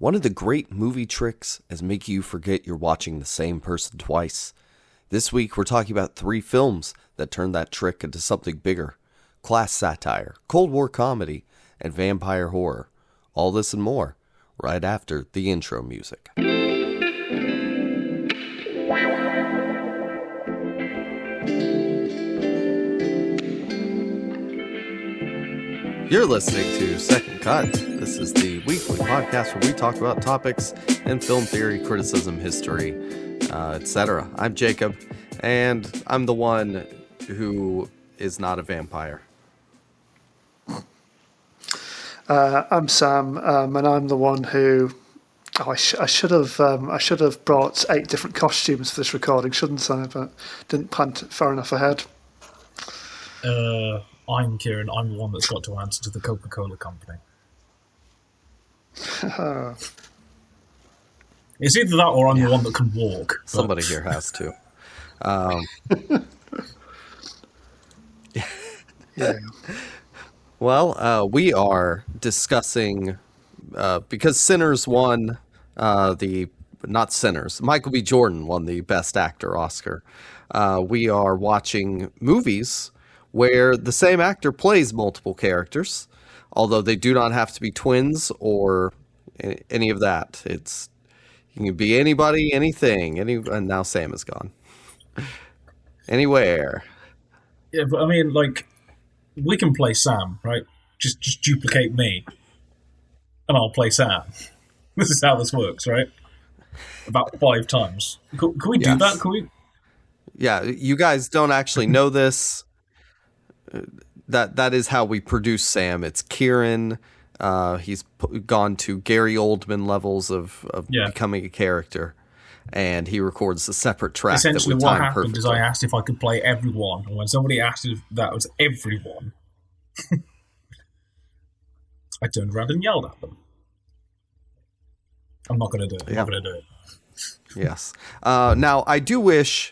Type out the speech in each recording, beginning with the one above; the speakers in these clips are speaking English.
One of the great movie tricks is making you forget you're watching the same person twice. This week we're talking about 3 films that turned that trick into something bigger. Class satire, Cold War comedy, and vampire horror. All this and more, right after the intro music. You're listening to Second Cut. This is the weekly podcast where we talk about topics in film theory, criticism, history, etc. I'm Jacob, and I'm the one who is not a vampire. I'm Sam, and I'm the one who. I should have brought 8 different costumes for this recording, shouldn't I? But didn't plan far enough ahead. I'm Kieran. I'm the one that's got to answer to the Coca-Cola company. It's either that or I'm the one that can walk. But... Somebody here has to. Yeah. Well, we are discussing, because Sinners won not Sinners, Michael B. Jordan won the Best Actor Oscar. We are watching movies where the same actor plays multiple characters, although they do not have to be twins or any of that. You can be anybody, anything, and now Sam is gone. Anywhere. Yeah, but I mean, like, we can play Sam, right? Just duplicate me, and I'll play Sam. This is how this works, right? About 5 times. Can we do that? Can we? Yeah, you guys don't actually know this. That is how we produce Sam. It's Kieran. He's gone to Gary Oldman levels of becoming a character, and he records a separate track. Essentially, that what happened is I asked if I could play everyone, and when somebody asked if that was everyone, I turned around and yelled at them. I'm not going to do it. I'm not going to do it. Yes. Now, I do wish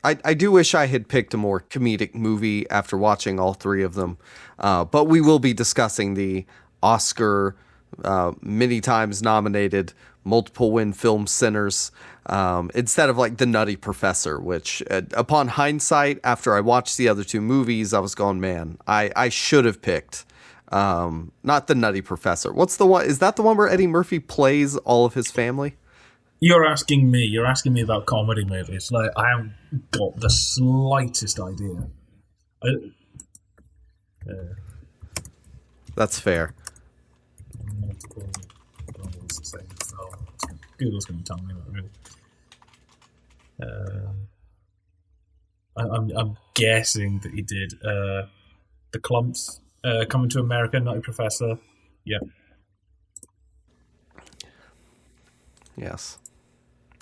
I had picked a more comedic movie after watching all 3 of them. But we will be discussing the Oscar, many times nominated, multiple win film Sinners, instead of like The Nutty Professor, which upon hindsight, after I watched the other 2 movies, I was going, man, I should have picked, not The Nutty Professor. What's the one? Is that the one where Eddie Murphy plays all of his family? You're asking me about comedy movies. Like, I haven't got the slightest idea. That's fair. Google's going to tell me that, really. I'm guessing that he did The Clumps, Coming to America, Nutty Professor. Yeah. Yes.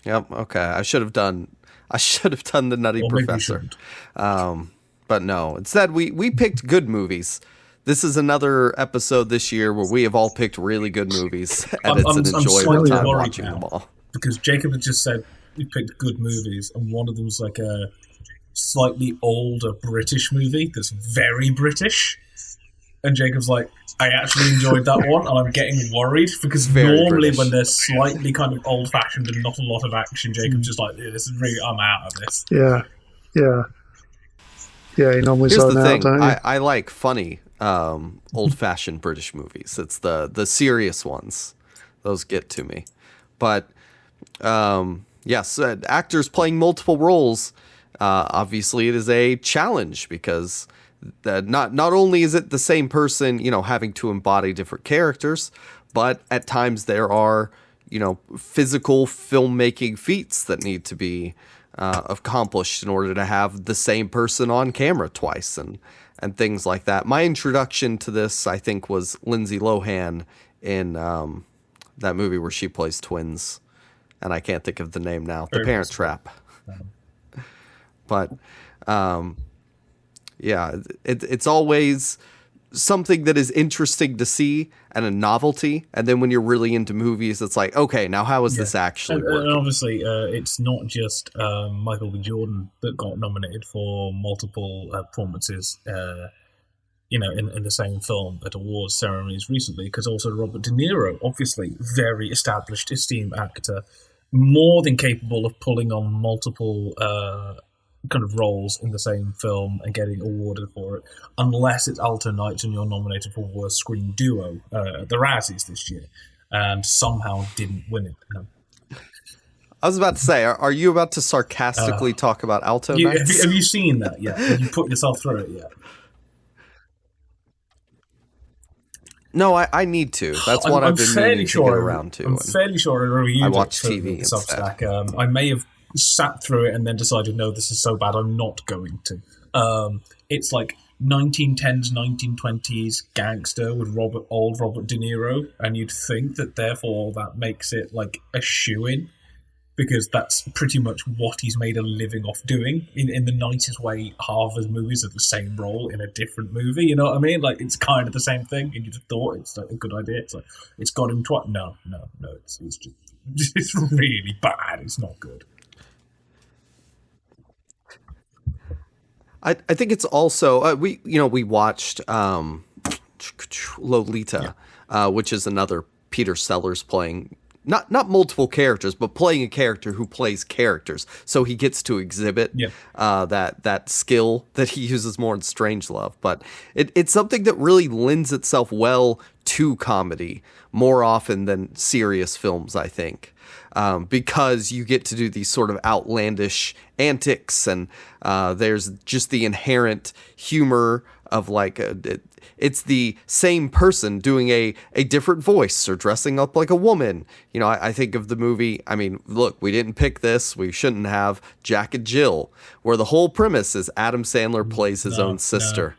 Yep. Okay. I should have done The Nutty Professor. But no. Instead, we picked good movies. This is another episode this year where we have all picked really good movies, and it's an enjoyable time watching them all. Because Jacob had just said we picked good movies, and one of them was like a slightly older British movie that's very British. And Jacob's like, I actually enjoyed that one, and I'm getting worried because very normally British. When they're slightly kind of old-fashioned and not a lot of action, Jacob's just like, yeah, this is really, I'm out of this. Yeah. You normally Here's zone the out, thing. don't you? I like funny, old-fashioned British movies. It's the serious ones. Those get to me. But, yes, actors playing multiple roles, obviously it is a challenge because... not only is it the same person, having to embody different characters, but at times there are, physical filmmaking feats that need to be accomplished in order to have the same person on camera twice and things like that. My introduction to this, I think, was Lindsay Lohan in that movie where she plays twins, and I can't think of the name now. The Parent Trap. But... yeah, it's always something that is interesting to see and a novelty. And then when you're really into movies, it's like, okay, now how is this actually working? And obviously, it's not just Michael B. Jordan that got nominated for multiple performances in the same film at awards ceremonies recently, because also Robert De Niro, obviously very established, esteemed actor, more than capable of pulling on multiple kind of roles in the same film and getting awarded for it, unless it's Alto Nights and you're nominated for Worst Screen Duo at the Razzies this year, and somehow didn't win it. I was about to say, are you about to sarcastically talk about Alto Nights? Have you seen that yet? Have you put yourself through it yet? No, I need to. That's what I've been meaning to get around to. I'm fairly sure I reviewed I watch it TV instead. Substack. I may have sat through it and then decided, no, this is so bad, I'm not going to. It's like 1910s, 1920s gangster with old Robert De Niro, and you'd think that therefore that makes it like a shoo-in, because that's pretty much what he's made a living off doing. In the nicest way, half of his movies are the same role in a different movie, you know what I mean? Like, it's kind of the same thing, and you just thought it's like a good idea. It's like, it's got him twice. No, it's just, it's really bad. It's not good. I think it's also, we watched Lolita, which is another Peter Sellers playing not multiple characters, but playing a character who plays characters. So he gets to exhibit that skill that he uses more in Strangelove. But it's something that really lends itself well to comedy more often than serious films, I think. Because you get to do these sort of outlandish antics, and there's just the inherent humor of like it's the same person doing a different voice or dressing up like a woman. You know, I think of the movie, I mean, look, we didn't pick this, we shouldn't have, Jack and Jill, where the whole premise is Adam Sandler plays his own sister.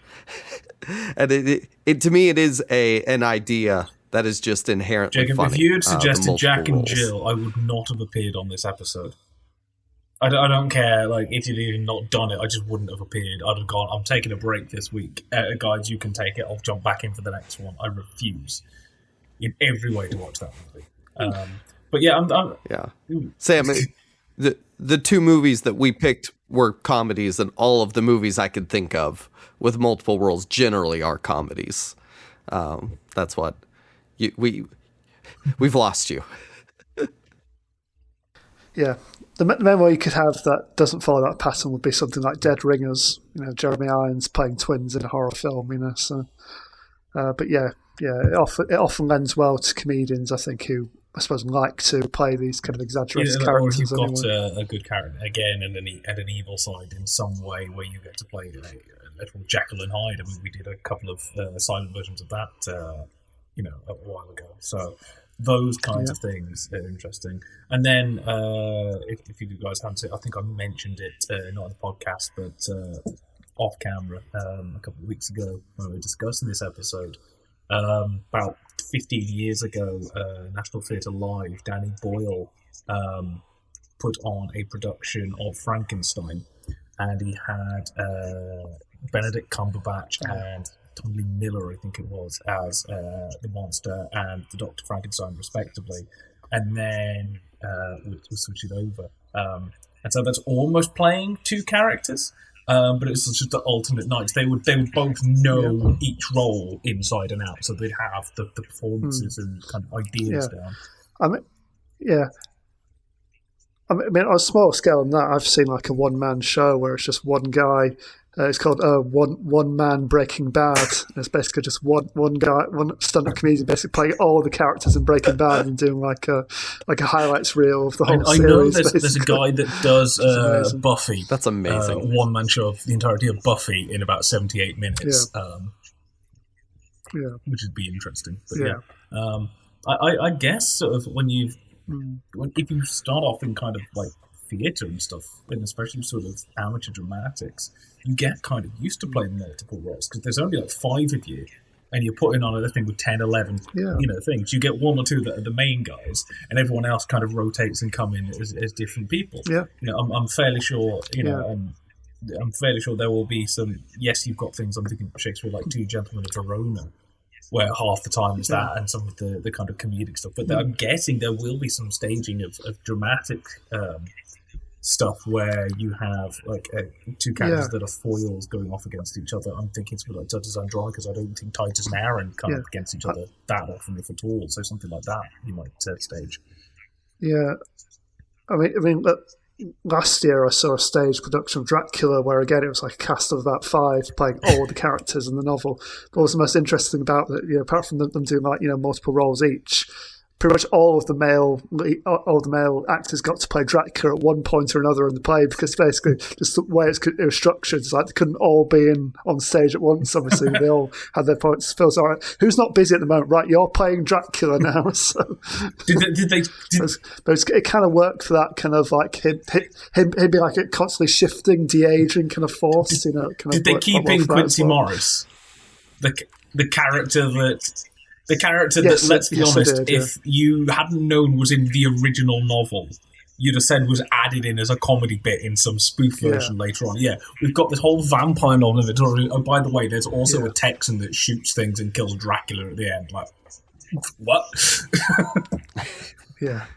And it to me, it is an idea that is just inherently Jacob, funny. if you had suggested Jack and roles. Jill, I would not have appeared on this episode. I don't care. Like, if you'd even not done it, I just wouldn't have appeared. I'd have gone, I'm taking a break this week. Guys, you can take it. I'll jump back in for the next one. I refuse in every way to watch that movie. But yeah, I'm Sam, the two movies that we picked were comedies, and all of the movies I could think of with multiple roles generally are comedies. That's what we've lost you. Yeah. The main way you could have that doesn't follow that pattern would be something like Dead Ringers, Jeremy Irons playing twins in a horror film, So, but it often lends well to comedians, I think, who I suppose like to play these kind of exaggerated characters. Or if you've got a good character again and an evil side in some way, where you get to play a little Jekyll and Hyde. I mean, we did a couple of silent versions of that, a while ago. So. Those kinds of things are interesting. And then, if you guys haven't seen it, I think I mentioned it, not on the podcast, but off camera a couple of weeks ago when we were discussing this episode. About 15 years ago, National Theatre Live, Danny Boyle put on a production of Frankenstein, and he had Benedict Cumberbatch and Tom Lee Miller, I think it was, as the monster and the Dr. Frankenstein, respectively, and then we switched it over. And so that's almost playing two characters, but it's just the alternate nights. They would both know each role inside and out, so they'd have the performances and kind of ideas down. I mean, on a small scale than that, I've seen like a one-man show where it's just one guy. It's called One Man Breaking Bad. And it's basically just one guy, one stand-up comedian, basically playing all the characters in Breaking Bad and doing like a highlights reel of the whole series. I know there's a guy that does Buffy. That's amazing. One-man show of the entirety of Buffy in about 78 minutes. Which would be interesting. But I guess sort of if you start off in kind of like theatre and stuff, and especially sort of amateur dramatics, you get kind of used to playing multiple roles, because there's only like 5 of you, and you're putting on a thing with 10, 11 things. You get 1 or 2 that are the main guys, and everyone else kind of rotates and come in as different people. I'm fairly sure I'm fairly sure there will be some, yes, you've got things, I'm thinking of Shakespeare, like Two Gentlemen of Verona, where half the time it's that and some of the kind of comedic stuff, but I'm guessing there will be some staging of dramatic stuff where you have like two characters that are foils going off against each other. I'm thinking it's like Titus Andronicus. I don't think Titus and Aaron come up against each other that often, if at all. So something like that you might stage. Yeah, I mean, last year I saw a stage production of Dracula where again it was like a cast of about 5 playing all the characters in the novel. But what was the most interesting about that, apart from them doing like multiple roles each, pretty much all of the male actors got to play Dracula at one point or another in the play, because basically just the way it was structured, it's like they couldn't all be on stage at once. Obviously, they all had their points. Feels all right. Who's not busy at the moment? Right, you're playing Dracula now. So but it kind of worked for that kind of like him be like a constantly shifting, de-aging kind of force. Did they keep in Quincy Morris, the character that? The character that, let's be honest, if you hadn't known was in the original novel, you'd have said was added in as a comedy bit in some spoof version later on. Yeah, we've got this whole vampire novel. Oh, by the way, there's also a Texan that shoots things and kills Dracula at the end. Like, what? Yeah.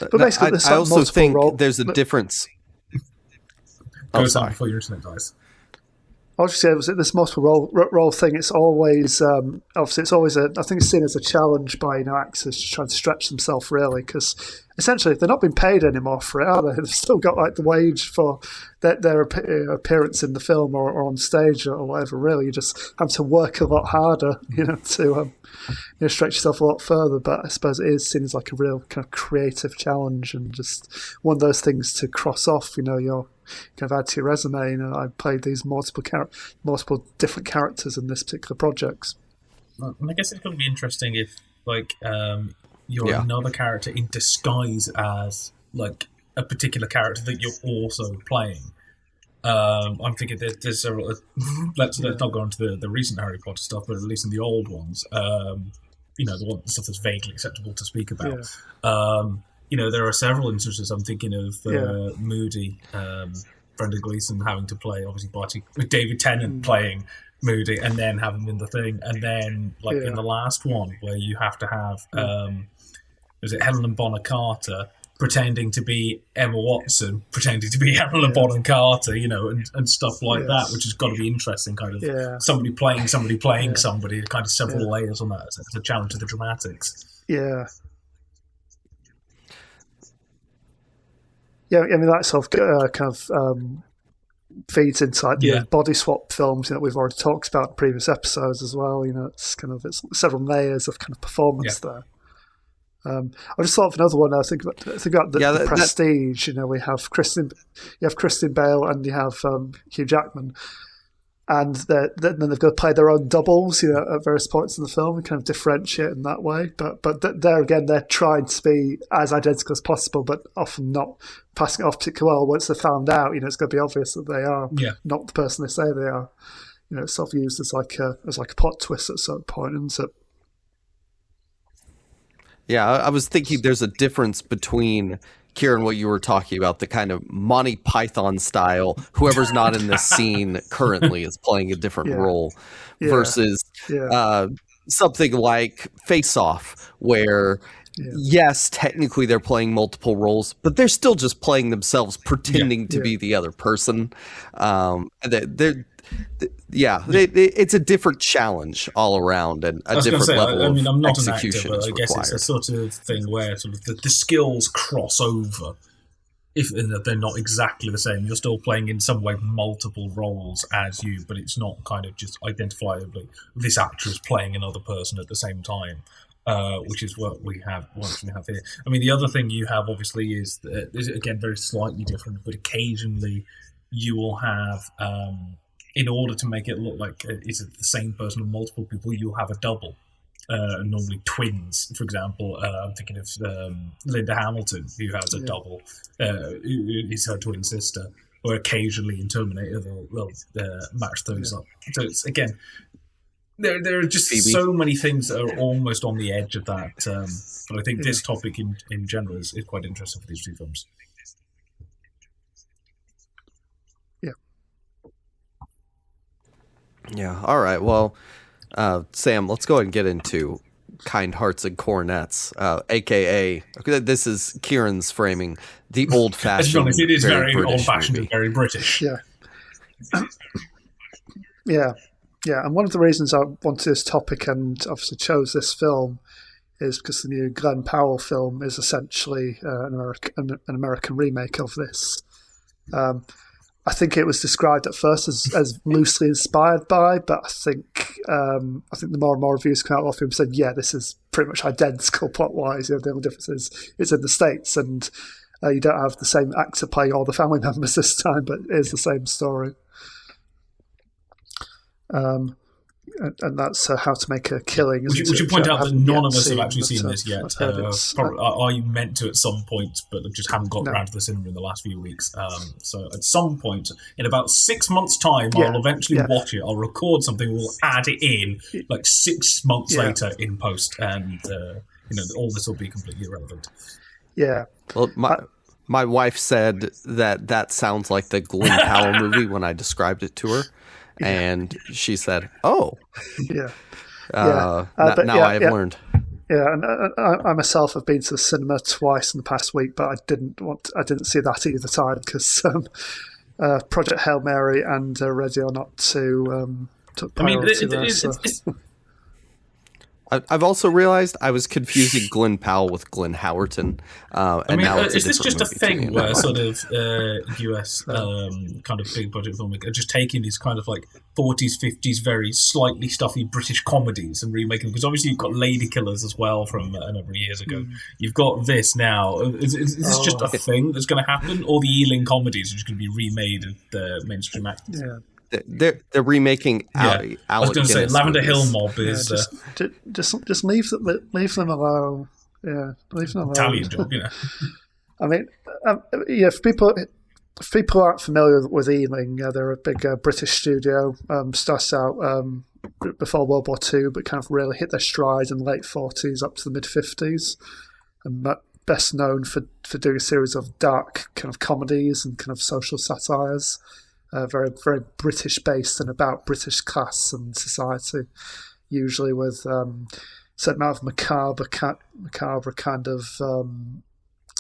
But basically, I also think there's a difference. Go on before your internet dies. I was just saying, this multiple role thing, it's always, obviously it's always I think it's seen as a challenge by actors to try to stretch themselves, really, because essentially they're not being paid anymore for it, are they? They've still got like the wage for their appearance in the film or on stage or whatever, really. You just have to work a lot harder, to stretch yourself a lot further. But I suppose it is seen as like a real kind of creative challenge and just one of those things to cross off, your kind of add to your resume. I played these multiple different characters in this particular project. Well, I guess it's going to be interesting if, like, you're another character in disguise as like a particular character that you're also playing. I'm thinking there's several. Let's not go into the recent Harry Potter stuff, but at least in the old ones, the stuff that's vaguely acceptable to speak about. Yeah. There are several instances. I'm thinking of Moody, Brendan Gleeson having to play, obviously, Barty, with David Tennant playing Moody, and then have him in the thing. And then, in the last one, where you have to have, is it Helena Bonham pretending to be Emma Watson, pretending to be Helena Bonham Carter, and stuff like that, which has got to be interesting, kind of somebody playing somebody, kind of several layers on that as a challenge to the dramatics. Yeah. Yeah, I mean, that sort of kind of feeds into like the body swap films that we've already talked about in previous episodes as well. It's several layers of kind of performance there. I just thought of another one. I think about the Prestige. We have Christian Bale and you have Hugh Jackman. And then they've got to play their own doubles, at various points in the film and kind of differentiate in that way. But there again, they're trying to be as identical as possible, but often not passing it off particularly well. Once they're found out, it's going to be obvious that they are not the person they say they are. It's sort of used as like a plot twist at a certain point, isn't it? Yeah, I was thinking there's a difference between, Kieran, what you were talking about, the kind of Monty Python style, whoever's not in this scene currently is playing a different role, versus something like Face Off, where, yes, technically they're playing multiple roles, but they're still just playing themselves, pretending to be the other person. It's a different challenge all around and a different level of I'm not execution an actor, but I guess it's a sort of thing where sort of the skills cross over. If they're not exactly the same, you're still playing in some way multiple roles as you, but it's not kind of just identifiably this actor is playing another person at the same time. Which is what we have here. I mean, the other thing you have obviously is again very slightly different, but occasionally you will have. In order to make it look like it's the same person or multiple people, you'll have a double. Normally twins, for example. I'm thinking of Linda Hamilton, who has a double, who is her twin sister. Or occasionally in Terminator, they'll match those up. So it's, again, there are just so many things that are almost on the edge of that. But I think this topic in general is quite interesting for these two films. Yeah. All right. Well, Sam, let's go ahead and get into Kind Hearts and Coronets, aka this is Kieran's framing, the old-fashioned. It is very British old-fashioned movie. and very British. Yeah. Yeah. And one of the reasons I wanted this topic and obviously chose this film is because the new Glenn Powell film is essentially an American remake of this. I think it was described at first as loosely inspired by, but I think the more and more reviews come out of him said, yeah, this is pretty much identical plot-wise. The only difference is it's in the States, and you don't have the same actor playing all the family members this time, but it is the same story. And that's How to Make a Killing. Would you point out that none of us have actually seen but, this yet? probably, are you meant to at some point, but just haven't got around to the cinema in the last few weeks? So at some point, in about 6 months' time, I'll eventually watch it. I'll record something, we'll add it in like 6 months later in post, and all this will be completely irrelevant. Yeah. Well, my wife said that sounds like the Glenn Powell movie when I described it to her. And she said, "Oh, yeah." Now I have learned." Yeah, and I myself have been to the cinema twice in the past week, but I didn't see that either time because Project Hail Mary and Ready or Not took priority there. I've also realized I was confusing Glenn Powell with Glenn Howerton. Now it's is this just a thing where sort of US kind of big budget filmmakers are just taking these kind of like 40s, 50s, very slightly stuffy British comedies and remaking them? Because obviously you've got Lady Killers as well from a number of years ago. You've got this now. Is this just a thing that's going to happen? All the Ealing comedies are just going to be remade at the mainstream actors? Yeah. They're remaking Alec I was going to say Lavender movies. Hill mob is just leave them alone. Yeah, leave them alone. Italian job, I mean, if people aren't familiar with Ealing, they're a big British studio. Started out before World War II, but kind of really hit their stride in the late 40s up to the mid 50s, and best known for doing a series of dark kind of comedies and kind of social satires. Very, very British based and about British class and society, usually with certain amount of macabre kind of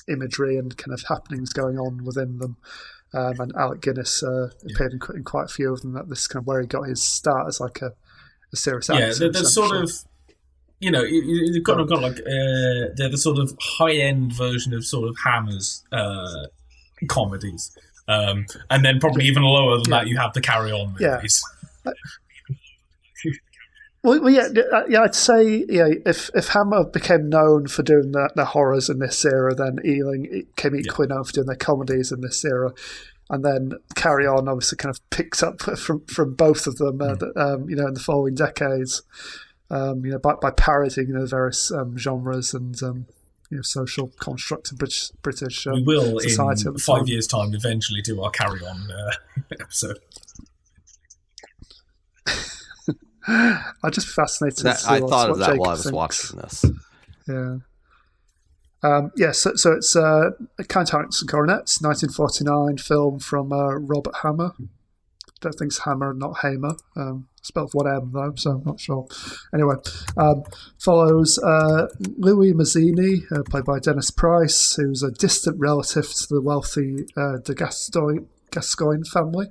imagery and kind of happenings going on within them. And Alec Guinness appeared in quite a few of them. That this is kind of where he got his start as like a serious actor. Yeah, there's sort of. You've got like they're the sort of high end version of sort of Hammer's comedies. And then probably even lower than that, you have the Carry On movies. Well, I'd say if Hammer became known for doing the horrors in this era, then Ealing came equally known for doing their comedies in this era, and then Carry On obviously kind of picked up from both of them, in the following decades, by parodying the various genres and. Social construct of British we will society. In 5 years' time eventually do our Carry On episode. I'm just fascinated. I thought of that Jacob while I was thinks. watching this. Yeah. So it's Kind Hearts and Coronets, 1949 film from Robert Hammer. Don't think it's Hammer, not Hamer. Spelled one M though, so I'm not sure. Anyway, follows Louis Mazzini, played by Dennis Price, who's a distant relative to the wealthy de Gascoigne family,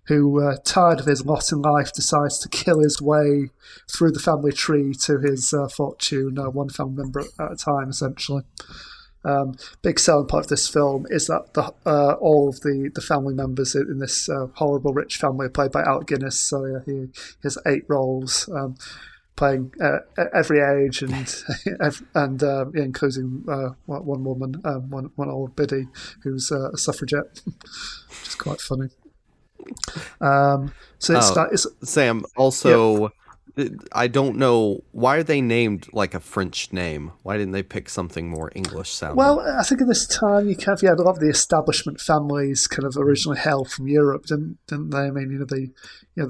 who, tired of his lot in life, decides to kill his way through the family tree to his fortune, one family member at a time, essentially. Big selling point of this film is that all of the family members in this horrible rich family are played by Alec Guinness. So he has 8 roles, playing every age and including one woman, one old biddy who's a suffragette, which is quite funny. Sam, also. I don't know, why are they named like a French name? Why didn't they pick something more English sounding? Well, I think at this time you had a lot of the establishment families kind of originally hailed from Europe, didn't they? I mean, the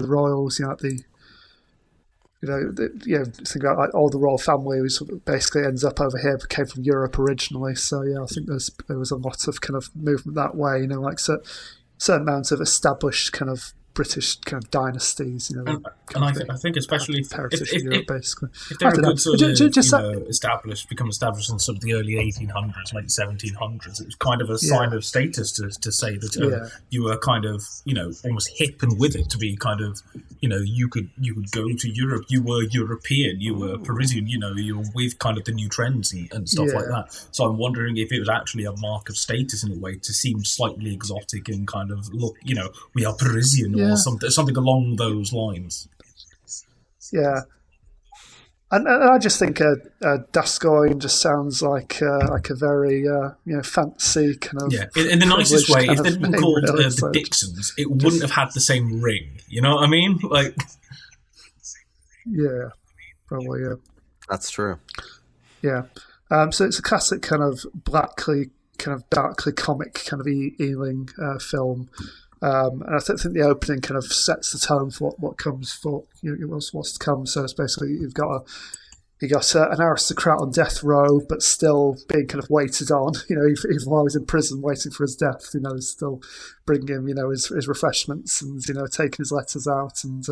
royals, think about like all the royal family who sort of basically ends up over here, but came from Europe originally. So I think there was a lot of kind of movement that way. Like certain amounts of established kind of British kind of dynasties, I think especially heritage in Europe, basically. If they're become established in sort of the early 1800s, late 1700s, it was kind of a sign of status to say that you were kind of almost hip and with it, to be kind of you could go to Europe, you were European, you were Parisian, you were with kind of the new trends and stuff like that. So I'm wondering if it was actually a mark of status in a way to seem slightly exotic and kind of look, we are Parisian. Or something along those lines. Yeah, and I just think Gascoigne just sounds like a very fancy kind of in the nicest way. If they'd been called the Dixons, it wouldn't have had the same ring. You know what I mean? Like, yeah, probably. Yeah, that's true. Yeah, so it's a classic kind of darkly comic kind of Ealing film. And I think the opening kind of sets the tone for what comes for what's to come. So it's basically you've got an aristocrat on death row, but still being kind of waited on. Even while he's in prison, waiting for his death. Still bringing him his refreshments and taking his letters out and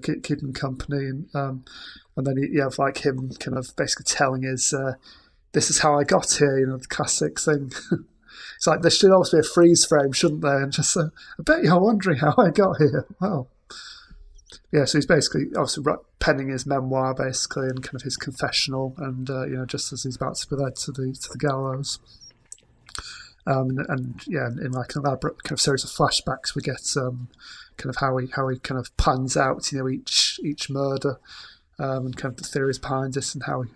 keeping him company. And then you have like him kind of basically telling his this is how I got here. The classic thing. It's like there should always be a freeze frame, shouldn't there? And just, I bet you're wondering how I got here. Well, yeah. So he's basically obviously penning his memoir, basically, and kind of his confessional, and just as he's about to be led to the gallows. In like an elaborate kind of series of flashbacks, we get kind of how he kind of plans out, each murder, and kind of the theories behind it, and how he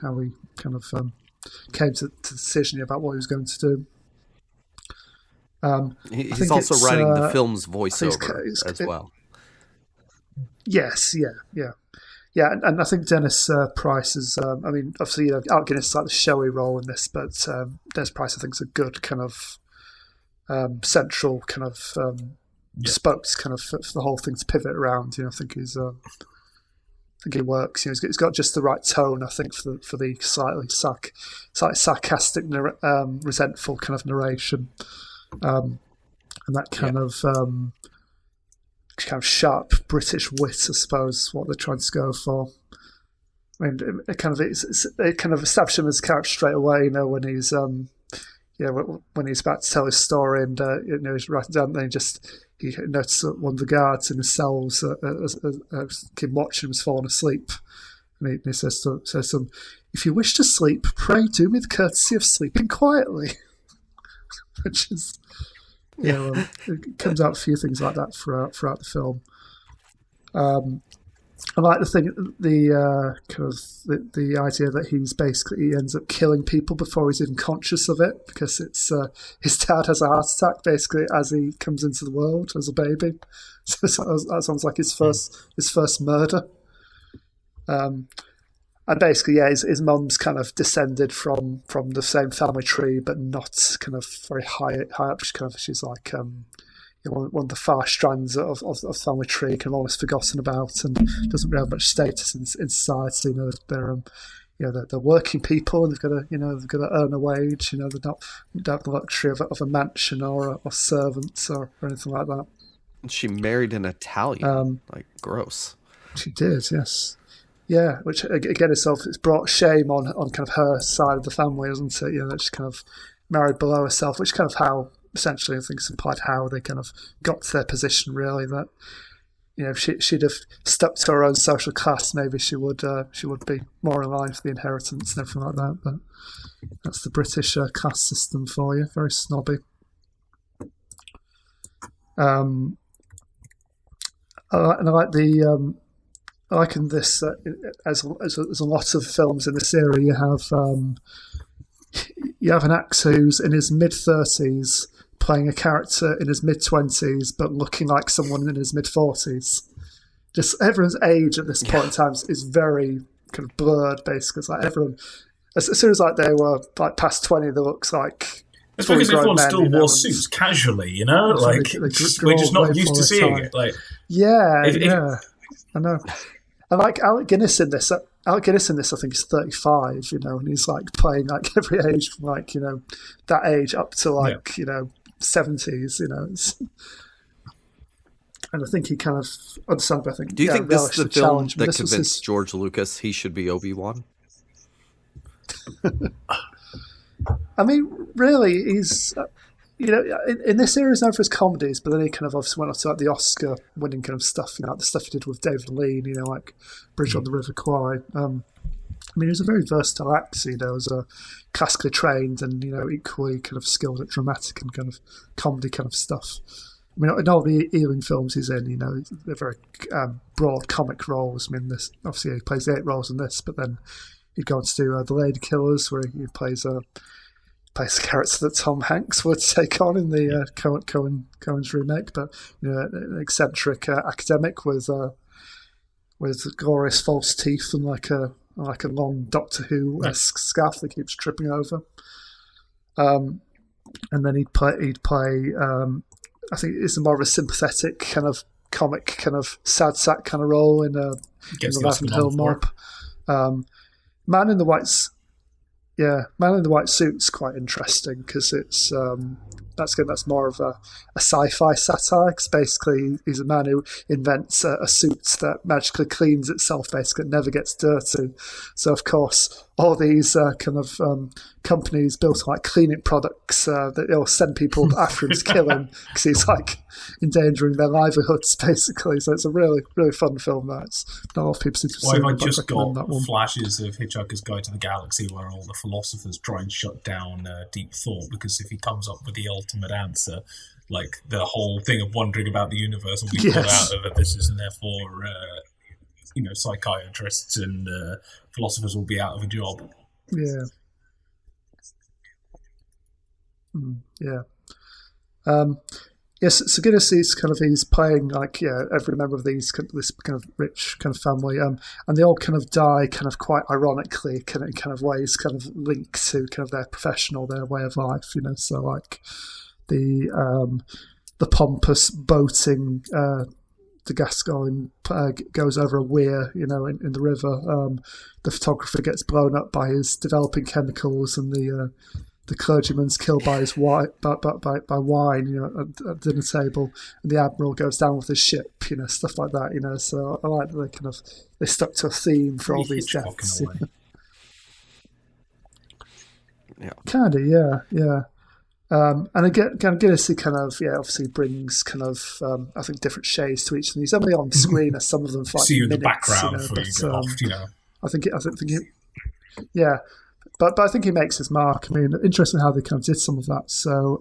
kind of came to the decision about what he was going to do. He's also writing the film's voiceover as well. Yes, yeah, and I think Dennis Price is. Obviously, Alec Guinness is like the showy role in this, but Dennis Price, I think, is a good kind of central kind of spokes kind of for the whole thing to pivot around. I think he's. I think he works. He's got just the right tone, I think, for the slightly sarcastic, resentful kind of narration. And that kind of sharp British wit, I suppose, is what they're trying to go for. I mean, it kind of established him as a character straight away. When he's when he's about to tell his story, and he's writing down, and he noticed that one of the guards in his cells keep watching him, has fallen asleep, and he says to him, "If you wish to sleep, pray do me the courtesy of sleeping quietly." Which is, it comes out a few things like that throughout the film. I like the idea that he ends up killing people before he's even conscious of it, because it's his dad has a heart attack basically as he comes into the world as a baby. So that sounds like his first murder. And basically, his mum's kind of descended from the same family tree, but not kind of very high up. She's like one of the far strands of family tree, kind of almost forgotten about, and doesn't really have much status in society. They're working people, and they've got to earn a wage. They don't have the luxury of a mansion or servants or anything like that. She married an Italian. Gross. She did, yes. Yeah, which again it's brought shame on kind of her side of the family, isn't it? That she's kind of married below herself, which kind of how essentially I think it's implied how they kind of got to their position. Really, that if she'd have stuck to her own social class, maybe she would be more in line for the inheritance and everything like that. But that's the British caste system for you, very snobby. And I like the. I like in this, as a lot of films in this era, you have an actor who's in his mid-30s playing a character in his mid-20s, but looking like someone in his mid-40s. Just everyone's age at this point in time is very kind of blurred, basically. It's like everyone, as soon as they were past 20, they looks like. It's because everyone still wore suits casually, we're just not used to seeing it. I know. And like Alec Guinness in this, I think is 35, and he's playing every age from that age up to 70s, and I think he kind of understandably, I think. Do you think this is the film challenge. that convinced George Lucas he should be Obi-Wan? I mean, really, he's in this era he's known for his comedies, but then he kind of obviously went on to like the Oscar-winning kind of stuff, like the stuff he did with David Lean, like Bridge on the River Kwai. I mean, he was a very versatile actor, as a classically trained and, equally kind of skilled at dramatic and kind of comedy kind of stuff. I mean, in all the Ealing films he's in, they're very broad comic roles. I mean, this obviously he plays 8 roles in this, but then he'd go on to do The Lady Killers, where he plays a character that Tom Hanks would take on in the Coen's remake, but an eccentric academic with glorious false teeth and like a long Doctor Who-esque scarf that keeps tripping over. And then he'd play I think it's more of a sympathetic kind of comic, kind of sad sack kind of role in the Lavender Hill Mob. Man in the White Suit's quite interesting because it's that's more of a sci-fi satire. Because basically, he's a man who invents a suit that magically cleans itself. Basically, it never gets dirty. So, of course, all these companies built like cleaning products that send people after him to kill him because he's like endangering their livelihoods. Basically, so it's a really really fun film. That's not a lot of people seem to see. Well, I just got flashes of Hitchhiker's Guide to the Galaxy where all the philosophers try and shut down deep thought, because if he comes up with the ultimate answer, like the whole thing of wondering about the universe will be put out of this, and therefore psychiatrists and philosophers will be out of a job. Yeah. Yes, so Guinness is he's playing every member of this kind of rich kind of family, and they all kind of die quite ironically, kind of ways linked to their professional, their way of life, So like the pompous boating, the Gascoigne goes over a weir, in the river. The photographer gets blown up by his developing chemicals, and the clergyman's killed by his wine, by wine, at the dinner table, and the admiral goes down with his ship, stuff like that, So I like that they stuck to a theme for all these deaths. Yeah. Kinda, yeah. And again, Guinness obviously brings I think different shades to each of these. Only on screen are some of them for like see you in minutes, the background before you go off, I think yeah. But I think he makes his mark. I mean, interesting how they did some of that. So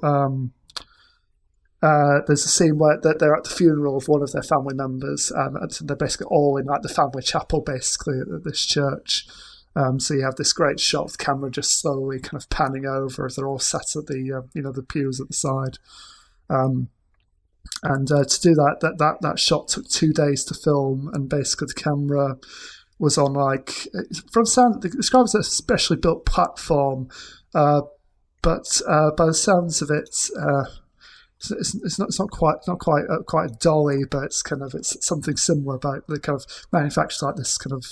there's a scene where they're at the funeral of one of their family members, and they're basically all in like the family chapel, basically at this church. So you have this great shot of the camera just slowly kind of panning over as they're all sat at the the pews at the side. And to do that shot took 2 days to film, and basically the camera was on from sound they describe it as a specially built platform, but by the sounds of it, it's not quite a dolly, but it's something similar. But they kind of manufactures like this kind of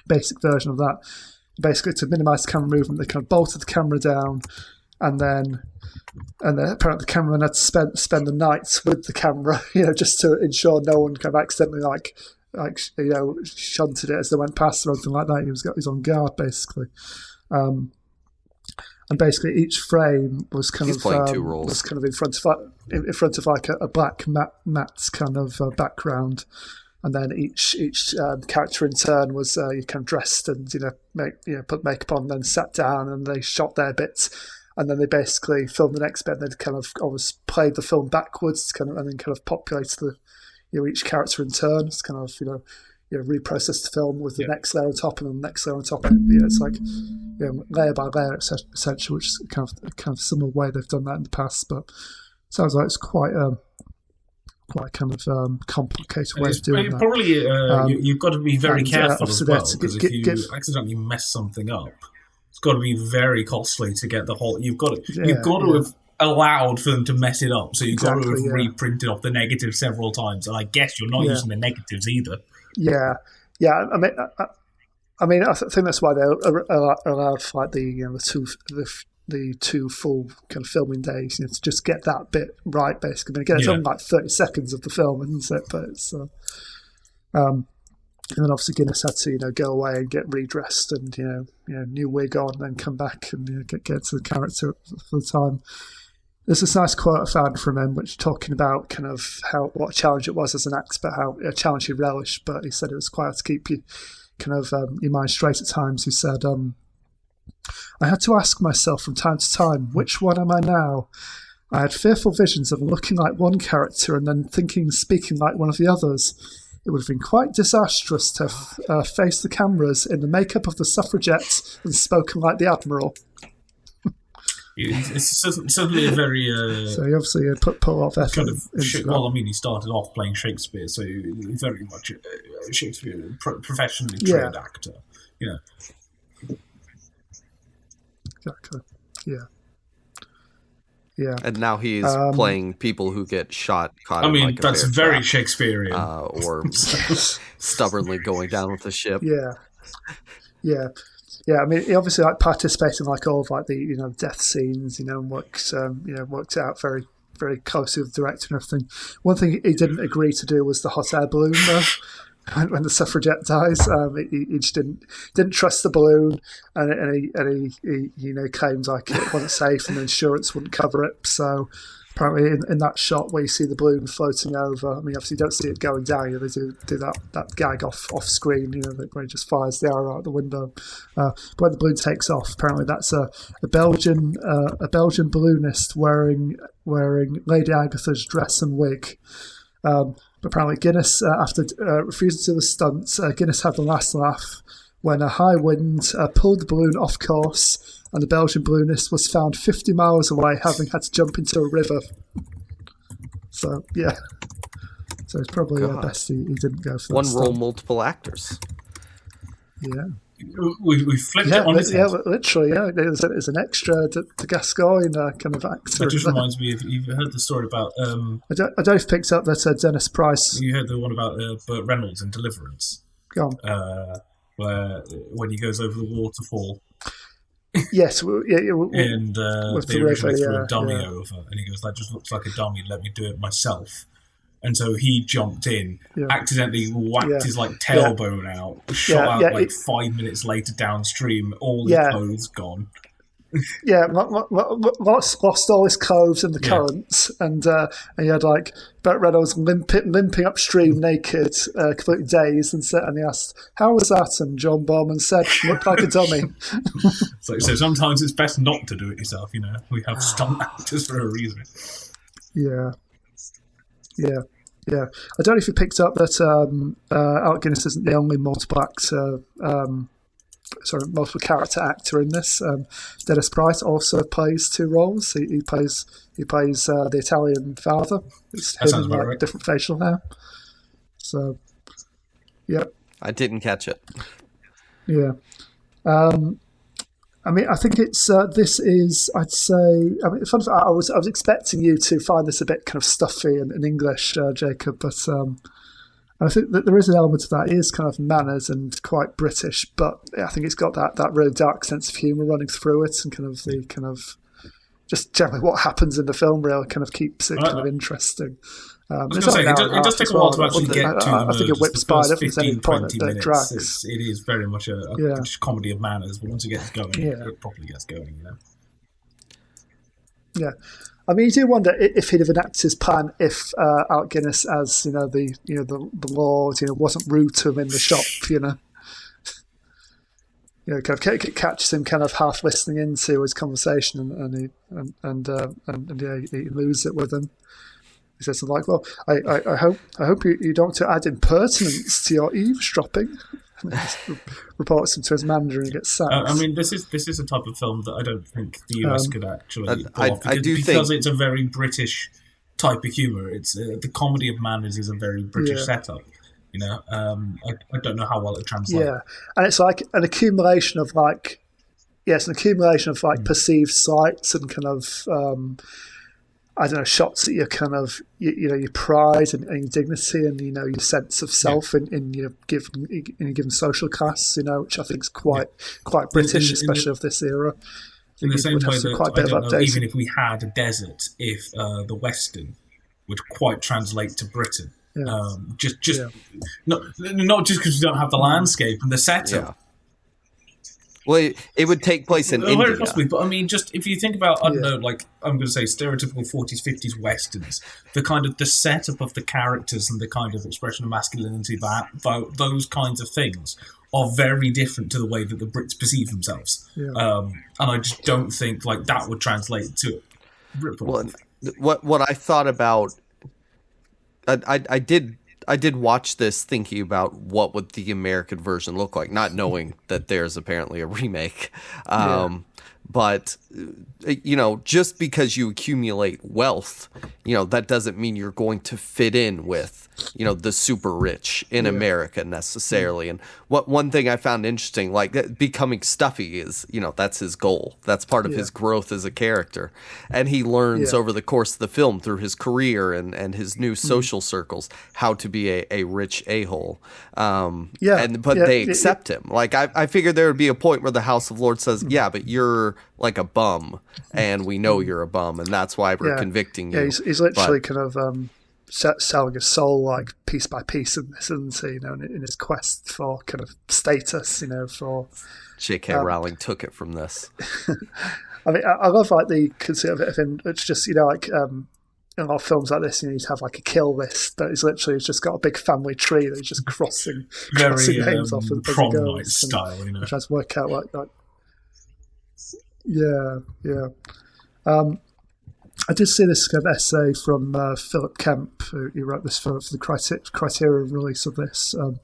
basic version of that. Basically, to minimise the camera movement, they kind of bolted the camera down, and then apparently the cameraman had to spend the night with the camera, just to ensure no one kind of accidentally shunted it as they went past or anything like that. He was on guard, basically. And basically each frame was playing 2 roles. Was kind of in front of like a black matte kind of background, and then each character in turn was dressed and put makeup on, and then sat down and they shot their bits, and then they basically filmed the next bit. And they'd kind of always played the film backwards, and then populated the each character in turn. It's kind of reprocess the film with the next layer on top and then the next layer on top. It's like layer by layer, essentially, which is kind of similar way they've done that in the past. But it sounds like it's quite complicated way of doing that. Probably you've got to be very careful as well, because if you accidentally mess something up, it's got to be very costly to get the whole. You've got to have allowed for them to mess it up, so you've got to have reprinted off the negatives several times, and I guess you're not using the negatives either. I mean, I think that's why they allowed like the the 2 full kind of filming days, to just get that bit right, basically. I mean, again, it's only like 30 seconds of the film, isn't it? But it's, and then obviously Guinness had to, go away and get redressed and, new wig on, and then come back and get to the character for the time. There's this nice quote I found from him, which talking about kind of what a challenge it was as an actor, but how a challenge he relished. But he said it was quite hard to keep you kind of your mind straight at times. He said, I had to ask myself from time to time, which one am I now? I had fearful visions of looking like one character and then thinking and speaking like one of the others. It would have been quite disastrous to have faced the cameras in the makeup of the suffragettes and spoken like the Admiral. It's certainly a very... so he obviously put a lot of effort kind of into well, I mean, he started off playing Shakespeare, so very much a Shakespeare professionally trained actor. Exactly. Yeah. And now he's playing people who get caught I mean, like that's very Shakespearean. Or stubbornly going down with the ship. Yeah. I mean, he obviously participated in all of the death scenes, and worked out very, very closely with the director and everything. One thing he didn't agree to do was the hot air balloon, though. When the suffragette dies, he just didn't trust the balloon, and he claimed it wasn't safe and the insurance wouldn't cover it. So apparently, in that shot where you see the balloon floating over, I mean, obviously you don't see it going down. They do that gag off screen, where he just fires the arrow out the window. But when the balloon takes off, apparently that's a Belgian balloonist wearing Lady Agatha's dress and wig. But apparently Guinness, after refusing to do the stunts, Guinness had the last laugh when a high wind pulled the balloon off course, and the Belgian balloonist was found 50 miles away, having had to jump into a river. So, yeah. So it's probably best he didn't go for that. One role, multiple actors. Yeah. We flipped it on its head. Yeah, literally, yeah. There's an extra to Gascoigne kind of actor. That just reminds me of, you've heard the story about... I don't know if you picked up that Dennis Price... You heard the one about Burt Reynolds in Deliverance. Go on. Where when he goes over the waterfall... Yes, and they originally threw a dummy yeah. over, and he goes, that just looks like a dummy, let me do it myself. And so he jumped in, accidentally whacked his tailbone out, shot out 5 minutes later downstream, all his clothes gone. Lost all his clothes in the currents, and he had Burt Reynolds limping upstream naked, completely dazed, and he asked, "How was that?" And John Bowman said, "Looked like a dummy." So sometimes it's best not to do it yourself. We have stunt actors for a reason. Yeah. I don't know if you picked up that Alec Guinness isn't the only multiple character actor in this. Dennis Price also plays 2 roles. He plays the Italian father. It's him in right. Different facial hair. So, yeah. I didn't catch it. Yeah. I mean, I think it's this is. I'd say. I mean, I was expecting you to find this a bit kind of stuffy in English, Jacob, but I think that there is an element of that. It is kind of manners and quite British, but I think it's got that really dark sense of humour running through it, and kind of just generally what happens in the film really kind of keeps it kind of interesting. I was going to say, it does take a while to actually get to I think it whips by. I don't think there's any point that drags. It is very much a comedy of manners, but once it gets going, it properly gets going, Yeah. I mean, you do wonder if he'd have enacted his plan if Alec Guinness, as the Lord, wasn't rude to him in the shop, kind of catches him kind of half listening into his conversation, and he loses it with him. He says something like, "Well, I hope you don't add impertinence to your eavesdropping." And he reports him to his manager and gets sacked. I mean, this is a type of film that I don't think the US could actually pull off because it's a very British type of humour. It's the comedy of manners is a very British setup. I don't know how well it translates. Yeah, and it's like an accumulation of perceived slights and kind of. I don't know, shots at your kind of your pride and your dignity and your sense of self in your given social class, which I think is quite British, especially of this era. In the same would way have that quite a I bit don't of know, updating. even if we had a desert, if the Western would quite translate to Britain. Yeah. Not just because we don't have the landscape and the setup. Yeah. Well, it would take place in India. Very possibly, but I mean, just if you think about, I don't know, like I'm going to say stereotypical 40s, 50s Westerns, the kind of the setup of the characters and the kind of expression of masculinity, those kinds of things are very different to the way that the Brits perceive themselves. Yeah. And I just don't think like that would translate to Britain. Well, what I thought about, I did watch this thinking about what would the American version look like, not knowing that there's apparently a remake. But, just because you accumulate wealth, that doesn't mean you're going to fit in with, the super rich in America necessarily. And one thing I found interesting, like becoming stuffy is, that's his goal. That's part of his growth as a character. And he learns over the course of the film through his career and his new social circles how to be a rich a-hole. But they accept him. Like I figured there would be a point where the House of Lords says, yeah, but you're like a bum and we know you're a bum and that's why we're convicting you. Yeah, he's literally kind of selling his soul like piece by piece in this, isn't he? In his quest for kind of status, for J.K. Rowling took it from this. I mean, I love like the conceit of it. It's just like in a lot of films like this, you have like a kill list, but he's just got a big family tree that he's just crossing names off of prom the night style, trying to work out like. Yeah. I did see this kind of essay from Philip Kemp, who wrote this for the Criterion release of this, and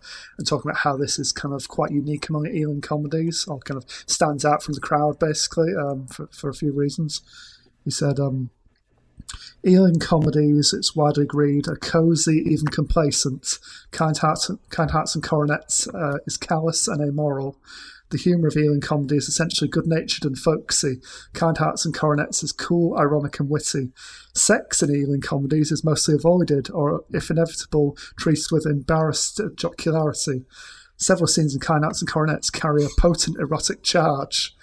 talking about how this is kind of quite unique among Ealing comedies, or kind of stands out from the crowd, basically, for a few reasons. He said, Ealing comedies, it's widely agreed, are cosy, even complacent. Kind Hearts and Coronets is callous and amoral. The humour of Ealing comedy is essentially good-natured and folksy. Kind Hearts and Coronets is cool, ironic and witty. Sex in Ealing comedies is mostly avoided, or, if inevitable, treated with embarrassed jocularity. Several scenes in Kind Hearts and Coronets carry a potent erotic charge.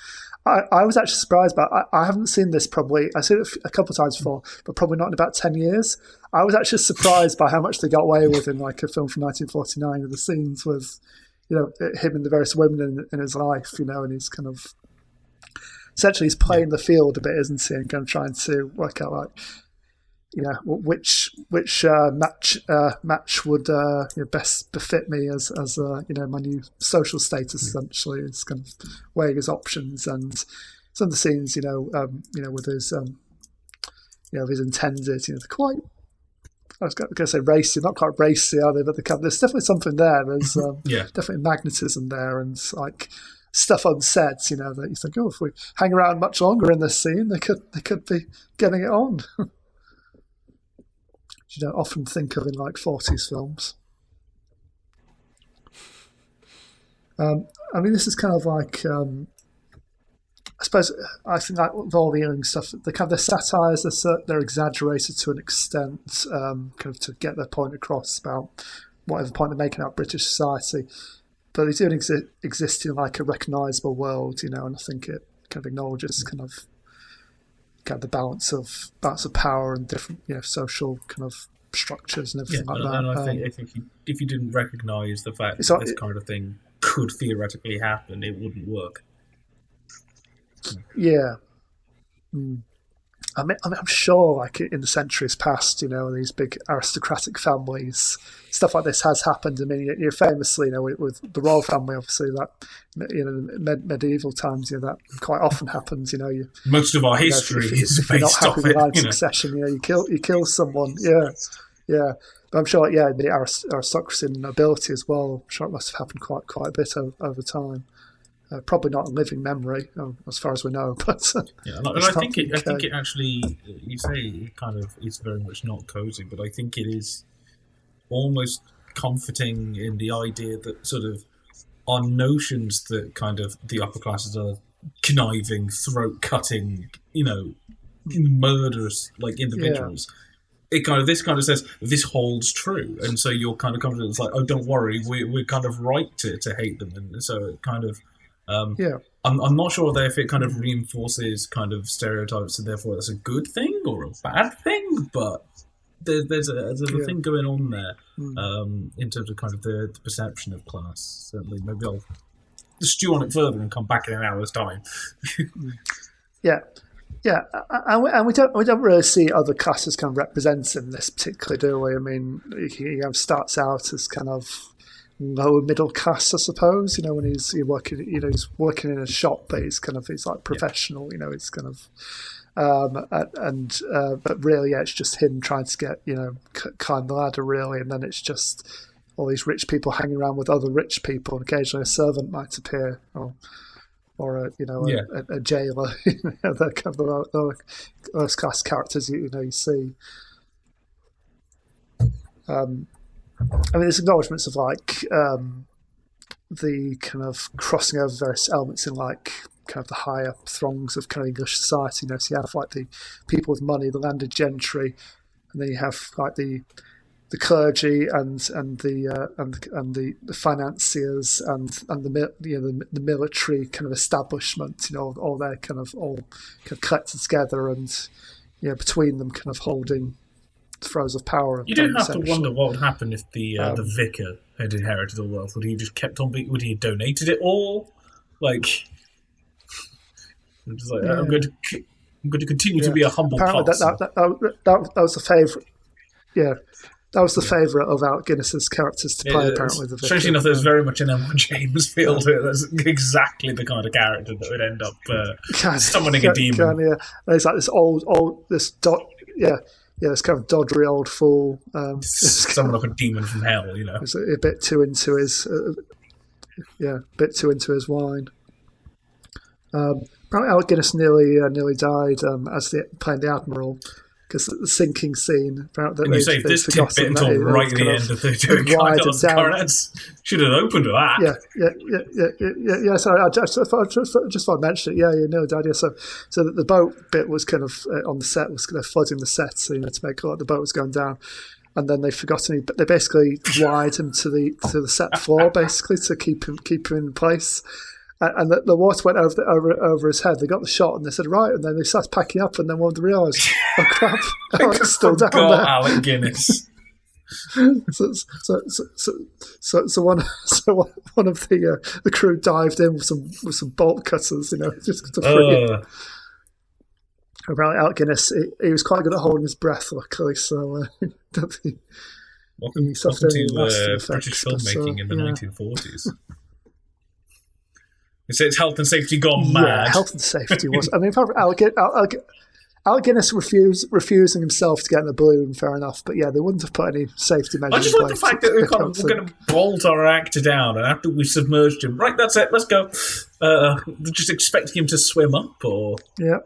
I was actually surprised, but I haven't seen this probably. I've seen it a couple of times before, but probably not in about 10 years. I was actually surprised by how much they got away with in like a film from 1949 with the scenes with... him and the various women in his life, and he's kind of essentially he's playing the field a bit, isn't he? And kind of trying to work out like, which match would best befit me as my new social status. Essentially, it's kind of weighing his options, and some of the scenes, with his his intended, they're quite. I was going to say racy, not quite racy, are they? But there's definitely something there. There's definitely magnetism there, and like stuff unsaid. That you think, if we hang around much longer in this scene, they could be getting it on. You don't often think of in like 40s films. This is kind of like. I think like with all the Ealing stuff, the satires, they're exaggerated to an extent, kind of to get their point across about whatever point they're making about British society. But they do exist in like a recognisable world, and I think it kind of acknowledges kind of the balance of power and different social kind of structures and everything like that. And I think if you didn't recognise the fact that this kind of thing could theoretically happen, it wouldn't work. Yeah. I'm sure, like in the centuries past, these big aristocratic families, stuff like this has happened. I mean, famously, with the royal family, obviously, that medieval times, that quite often happens. Most of our history is if you're not based happy off with it. line succession, you kill someone. Yeah. But I'm sure, the aristocracy and nobility as well. I'm sure it must have happened quite a bit over time. Probably not in living memory, as far as we know. But I think it actually, you say it kind of is very much not cozy, but I think it is almost comforting in the idea that sort of our notions that kind of the upper classes are conniving, throat cutting, murderous like individuals. Yeah. This kind of says this holds true, and so you're kind of confident. It's like, oh, don't worry, we're kind of right to hate them, and so it kind of. I'm not sure if it kind of reinforces kind of stereotypes, and therefore that's a good thing or a bad thing, but there's a thing going on there in terms of kind of the perception of class. Certainly, maybe I'll stew on it further and come back in an hour's time. Yeah, and we don't really see other classes kind of represented in this particularly, do we? I mean, he starts out as kind of lower middle class, I suppose. When he's working, he's working in a shop, but he's like professional. He's kind of, but really, it's just him trying to get climb the ladder, really, and then it's just all these rich people hanging around with other rich people, and occasionally a servant might appear, or a jailer. They're kind of the lowest class characters you see. There's acknowledgements of the kind of crossing over various elements in kind of the higher throngs of kind of English society. So you have the people with money, the landed gentry, and then you have the clergy and the financiers and the military kind of establishment. All they're kind of collected together, and between them kind of holding throws of power. You do have to wonder what would happen if the vicar had inherited all wealth. Would he just kept on? Would he have donated it all? I'm going to continue to be a humble parson. That was the favourite. Yeah. That was the favourite of Alec Guinness's characters to play, apparently. The strangely enough, there's very much an Emma James feel to it. That's exactly the kind of character that would end up summoning a demon. And it's like this this kind of doddery old fool. Summon up a demon from hell, He's a bit too into his, wine. Apparently, Alec Guinness nearly died playing the Admiral. Because the sinking scene, apparently, and you say this tidbit until right at the end of the Kind Hearts and Coronets. Should have opened with that. Yeah. Sorry, I just thought I'd mention it. Yeah, nearly died. Yeah, so that the boat bit was kind of on the set, was kind of flooding the set, to make it like the boat was going down, and then they forgotten. But they basically wired him to the set floor, basically to keep him in place. And the water went over his head. They got the shot and they said, right, and then they started packing up, and then one of them realised, oh crap, Alec's still down there. Alec Guinness. So one of the crew dived in with some bolt cutters, just to free him. Apparently, Alec Guinness, he was quite good at holding his breath, luckily. So welcome to British filmmaking in the 1940s. It's health and safety gone mad. Yeah, health and safety was. Alec Guinness refusing himself to get in the balloon, fair enough. But yeah, they wouldn't have put any safety measures. I just like the fact that we're going to bolt our actor down, and after we've submerged him, right, that's it, let's go. Just expecting him to swim up, or yeah.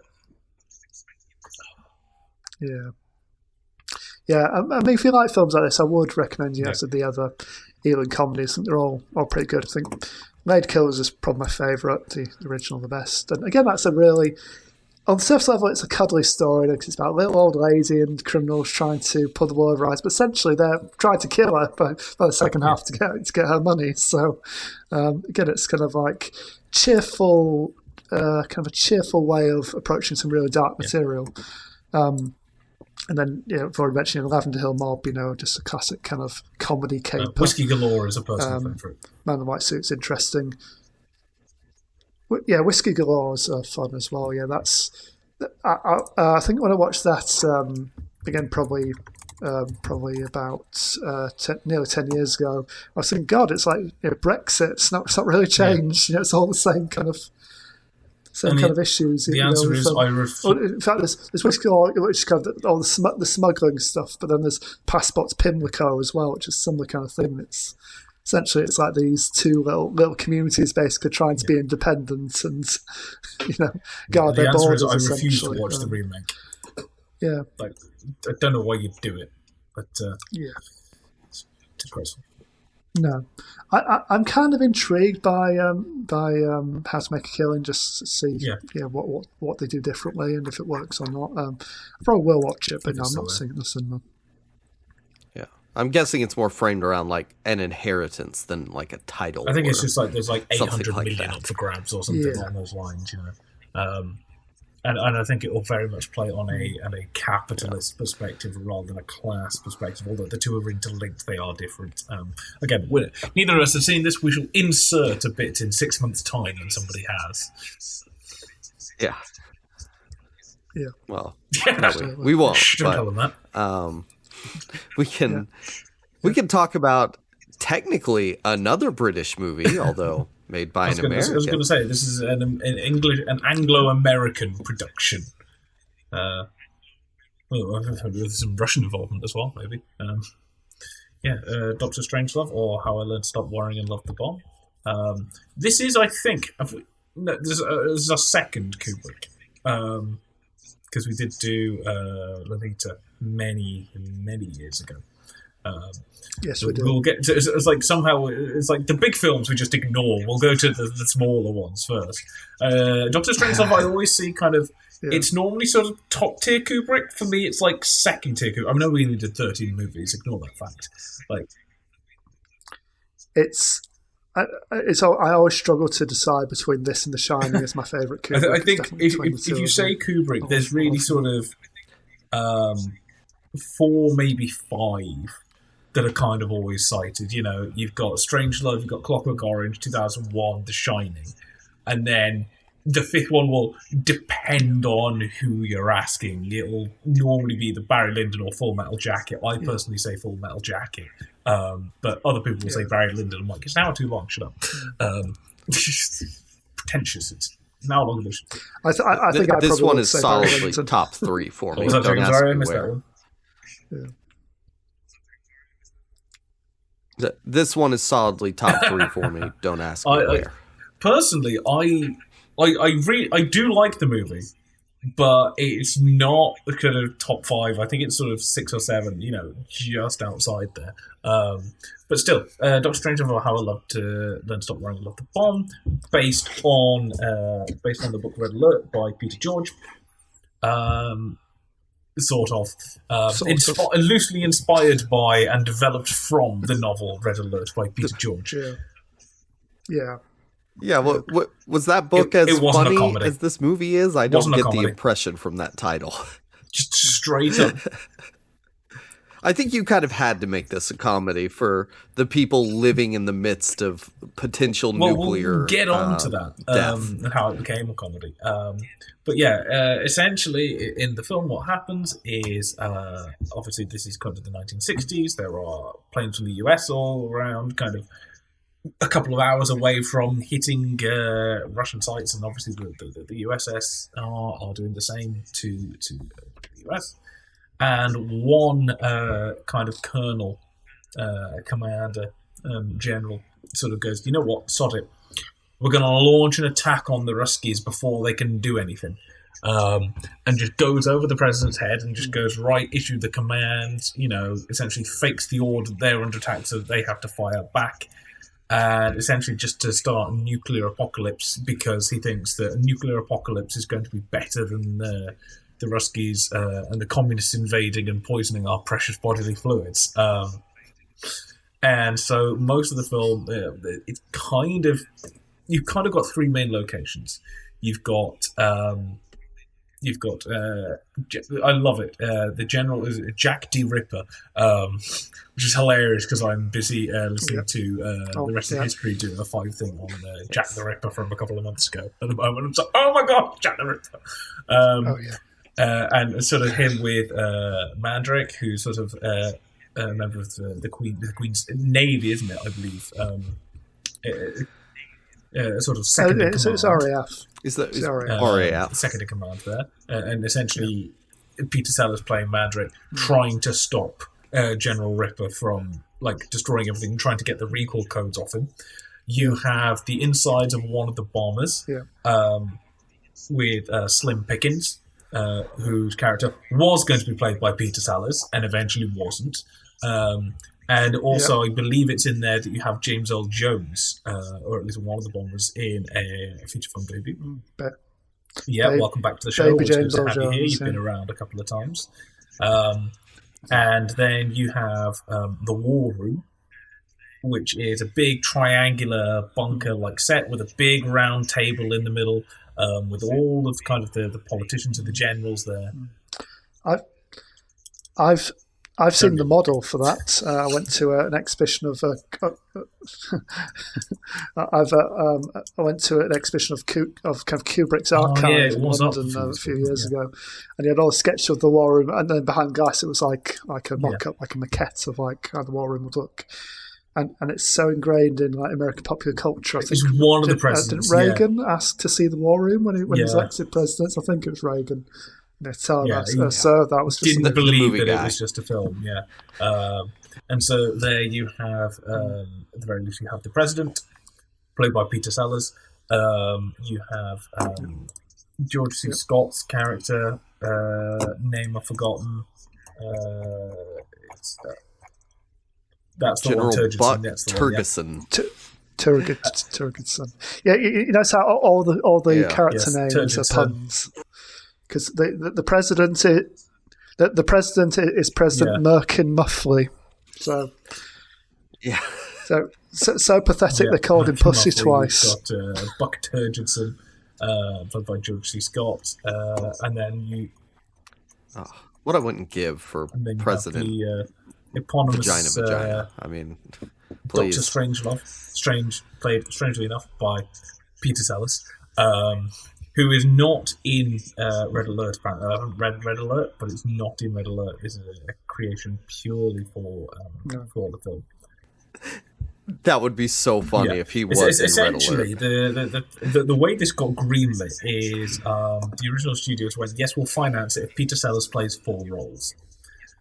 If you like films like this, I would recommend the other Ealing comedies. I think they're all pretty good. I think Maid Killers is probably my favourite, the original the best. And again, that's a really, on the surface level, it's a cuddly story because it's about a little old lady and criminals trying to pull the wool over her eyes, but essentially they're trying to kill her by the second half to get her money. So again, it's kind of like cheerful, kind of a cheerful way of approaching some really dark material. And then, I've already mentioned Lavender Hill Mob, just a classic kind of comedy caper. Whiskey Galore is a personal favourite. Man in the White Suit's interesting. Whiskey Galore is fun as well. Yeah, that's. I think when I watched that again, probably about nearly 10 years ago, I was thinking, God, it's like Brexit. It's not really changed. It's all the same kind of. Kind of issues. The answer is I refuse. In fact, there's whiskey, which is kind of all the smuggling stuff, but then there's Passports Pimlico as well, which is similar kind of thing. It's essentially like these two little communities basically trying to be independent and guard their borders. The answer is I refuse to watch the remake. Yeah, I don't know why you'd do it, but it's disgraceful. No, I'm kind of intrigued by How to Make a Killing, just to see what they do differently and if it works or not. I probably will watch it, but no, I'm not seeing it in the cinema. Yeah, I'm guessing it's more framed around like an inheritance than like a title. I think it's just like there's like 800 like million that. up for grabs or something along those lines, you know. And I think it will very much play on a capitalist perspective rather than a class perspective. Although the two are interlinked, they are different. Again, neither of us have seen this. We shall insert a bit in 6 months' time when somebody has. Yeah. Yeah. Well, no, we won't. Don't tell them that. We can talk about technically another British movie, although made by an American. I was going to say this is an Anglo-American production. There's some Russian involvement as well, maybe. Dr. Strangelove, or How I Learned to Stop Worrying and Love the Bomb. This is, I think, this is our second Kubrick. Because we did do Lolita many years ago. Yes, we did. We'll get to, it's like somehow it's like the big films we just ignore. We'll go to the smaller ones first. Doctor Strangelove, I always see kind of it's normally sort of top tier Kubrick. For me, it's like second tier Kubrick. I know we only did 13 movies. Ignore that fact. Like I always struggle to decide between this and The Shining as my favourite Kubrick. I think if you say Kubrick, there's really sort of 4, maybe 5 that are kind of always cited. You know, you've got Strangelove, you've got Clockwork Orange, 2001, The Shining, and then the 5th one will depend on who you're asking. It'll normally be the Barry Lyndon or Full Metal Jacket. I personally say Full Metal Jacket. But other people will say Barry Lyndon. I'm like, it's now too long, shut up. Pretentious. It's now longer than I think this one is say solidly top 3 for me. Don't ask me me where. Yeah. This one is solidly top 3 for me. Don't ask me where. Personally, I do like the movie, but it's not the kind of top 5. I think it's sort of 6 or 7, you know, just outside there. But still, Doctor Strangelove, How I Learned to Stop Worrying and Love the Bomb, based on the book Red Alert by Peter George. Loosely inspired by and developed from the novel Red Alert by Peter George. Yeah. Yeah, what was that book as funny as this movie is? I don't get the impression from that title. Just straight up. I think you kind of had to make this a comedy for the people living in the midst of potential nuclear we'll get on to that, and how it became a comedy. But yeah, essentially in the film what happens is, obviously this is kind of the 1960s, there are planes from the US all around, kind of a couple of hours away from hitting Russian sites, and obviously the USS are doing the same to the US. And one kind of colonel, commander, general, sort of goes, you know what, sod it. We're going to launch an attack on the Ruskies before they can do anything. And just goes over the president's head and just goes, right, issue the commands, you know, essentially fakes the order that they're under attack so they have to fire back. And essentially just to start a nuclear apocalypse because he thinks that a nuclear apocalypse is going to be better than the Ruskies and the communists invading and poisoning our precious bodily fluids. And so most of the film, it's kind of... You've kind of got 3 main locations. You've got I love it. The general is Jack D. Ripper, which is hilarious because I'm busy listening to the rest of history doing a 5 thing on Jack the Ripper from a couple of months ago. At the moment, I'm like, oh my god, Jack the Ripper. And sort of him with Mandrake, who's sort of a member of the Queen's Navy, isn't it? I believe. Sort of second in command. It's RAF. Is that RAF? Second in command there, and essentially Peter Sellers playing Mandrake, trying to stop General Ripper from like destroying everything, trying to get the recall codes off him. You have the insides of one of the bombers, with Slim Pickens, whose character was going to be played by Peter Sellers and eventually wasn't. And also, I believe it's in there that you have James Earl Jones, or at least one of the bombers, in a feature film debut. Welcome back to the show. Baby James Earl Jones. Jones, You've been around a couple of times. And then you have the War Room, which is a big triangular bunker-like set with a big round table in the middle, with all of kind of the politicians and the generals there. I've seen the model for that. I went to an exhibition of. I went to an exhibition of kind of Kubrick's archive in London a few years ago, and he had all the sketches of the War Room, and then behind glass it was like a mock-up, like a maquette of like how the War Room would look. And it's so ingrained in like American popular culture. I think it's one of the presidents. Didn't Reagan ask to see the War Room when he was elected president? I think it was Reagan. So that was just didn't believe that it was just a film. And so there you have, at the very least, you have the president, played by Peter Sellers. You have George C. Scott's character, name I've forgotten. That's the General one, Buck Turgidson. Turgidson. Yeah, you know, so all the character names are puns. Because the president is President Merkin Muffley, so so pathetic they called him Pussy Muffley. twice. You've got Buck Turgidson, played by George C. Scott, and then you. What I wouldn't give for president. The eponymous vagina. I mean, please. Dr. Strangelove, played strangely enough by Peter Sellers. Who is not in Red Alert, apparently. I haven't read Red Alert, but it's not in Red Alert. It's a creation purely for the film. That would be so funny if he was in Red Alert. The way this got greenlit is the original studios went, yes, we'll finance it if Peter Sellers plays 4 roles.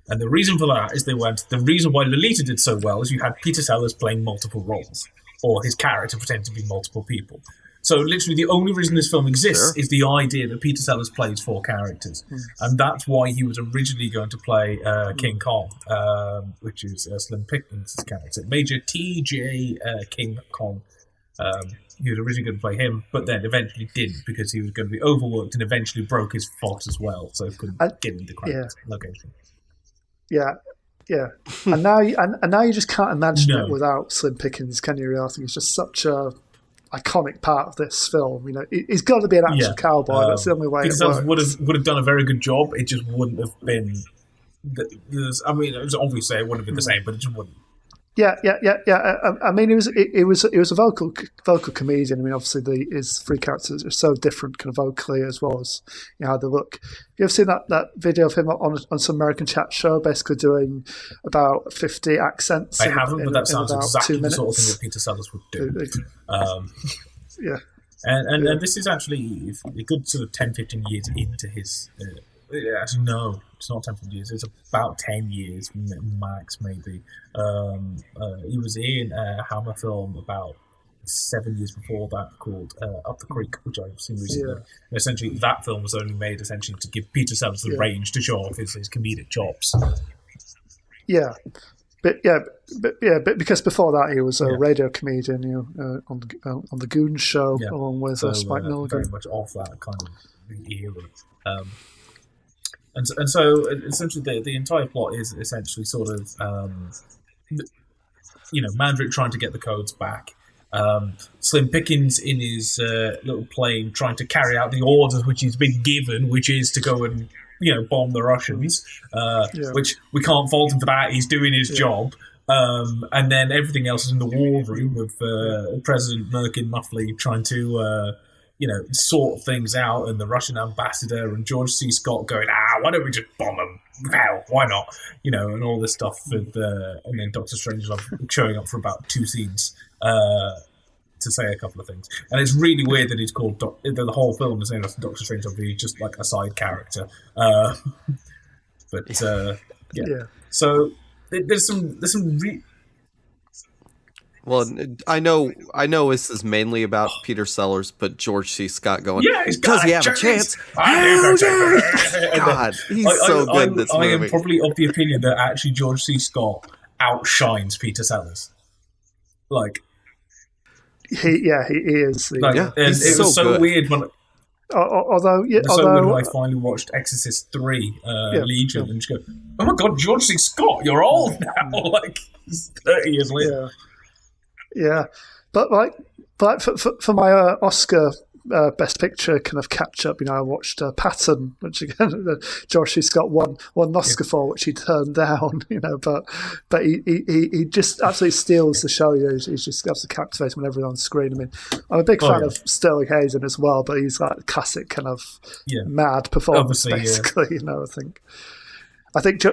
And the reason for that is the reason why Lolita did so well is you had Peter Sellers playing multiple roles, or his character pretending to be multiple people. So literally the only reason this film exists is the idea that Peter Sellers plays 4 characters. And that's why he was originally going to play King Kong, which is Slim Pickens' character. Major T.J. King Kong. He was originally going to play him, but then eventually didn't because he was going to be overworked and eventually broke his foot as well, so he couldn't get into the location. Yeah. And now you just can't imagine it without Slim Pickens, can you? I think it's just such a iconic part of this film. You know, he's got to be an actual cowboy. That's the only way it works. Would have done a very good job. It just wouldn't have been. I mean, it was obviously it wouldn't have been the same, but it just wouldn't. Yeah. I mean, it was a vocal comedian. I mean, obviously his 3 characters are so different, kind of vocally as well as how they look. You ever seen that video of him on some American chat show, basically doing about 50 accents? I haven't, but that sounds exactly the sort of thing that Peter Sellers would do. And this is actually a good sort of 10-15 years into his. Actually, no, it's not 10 years. It's about 10 years max, maybe. He was in a Hammer film about 7 years before that called Up the Creek, which I've seen recently. And essentially, that film was only made essentially to give Peter Sellers the range to show off his comedic chops. But because before that he was a radio comedian, on the Goon Show along with Spike Milligan. Very much off that kind of era. And so essentially the entire plot is essentially sort of Mandrake trying to get the codes back, Slim Pickens in his little plane trying to carry out the orders which he's been given, which is to go and bomb the Russians, which we can't fault him for that. He's doing his job. And then everything else is in the war room with President Merkin Muffley trying to sort things out, and the Russian ambassador and George C. Scott going, why don't we just bomb them? Hell, why not? And all this stuff with, and then Dr. Strangelove showing up for about 2 scenes to say a couple of things. And it's really weird that he's called, the whole film is named after Dr. Strangelove, he's just like a side character. So there's some Well, I know this is mainly about Peter Sellers, but George C. Scott going, does he have a chance? God, he's so good in this movie. I am probably of the opinion that actually George C. Scott outshines Peter Sellers. He is. And it was so weird when When I finally watched Exorcist 3, Legion, and just go, oh my god, George C. Scott, you're old now, like 30 years later. Yeah. But for my Oscar Best Picture kind of catch up, I watched Patton, which again George C. Scott won an Oscar for, which he turned down. But he just absolutely steals the show. He's just absolutely captivating whenever he's on screen. I mean, I'm a big fan of Sterling Hayden as well, but he's like classic kind of mad performance, basically. I think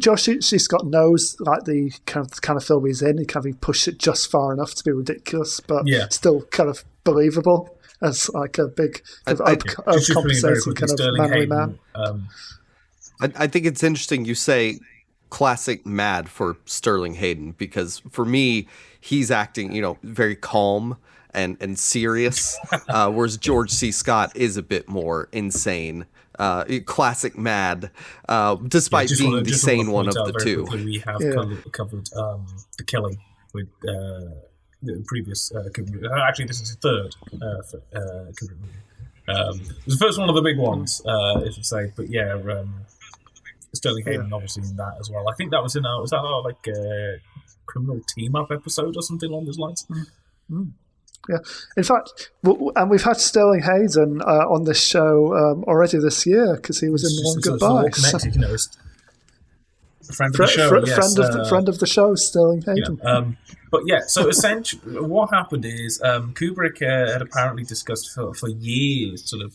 Josh C. Scott knows like the kind of film he's in. He pushed it just far enough to be ridiculous, but still kind of believable as like a big overcompensating kind of manly man. I think it's interesting you say classic mad for Sterling Hayden, because for me he's acting very calm and serious, whereas George C. Scott is a bit more insane. Classic mad, despite being the sane one of the two. We have covered The Killing with the previous Kubrick. Actually, this is his third Kubrick movie. It was the first one of the big ones, if you say. But Sterling Hayden obviously in that as well. I think that was in a criminal team-up episode or something along those lines. Mm-hmm. Yeah, in fact, and we've had Sterling Hayden on this show already this year because he was in One Goodbye. Friend of the show, friend of the show, Sterling Hayden. So essentially, what happened is Kubrick had apparently discussed for years, sort of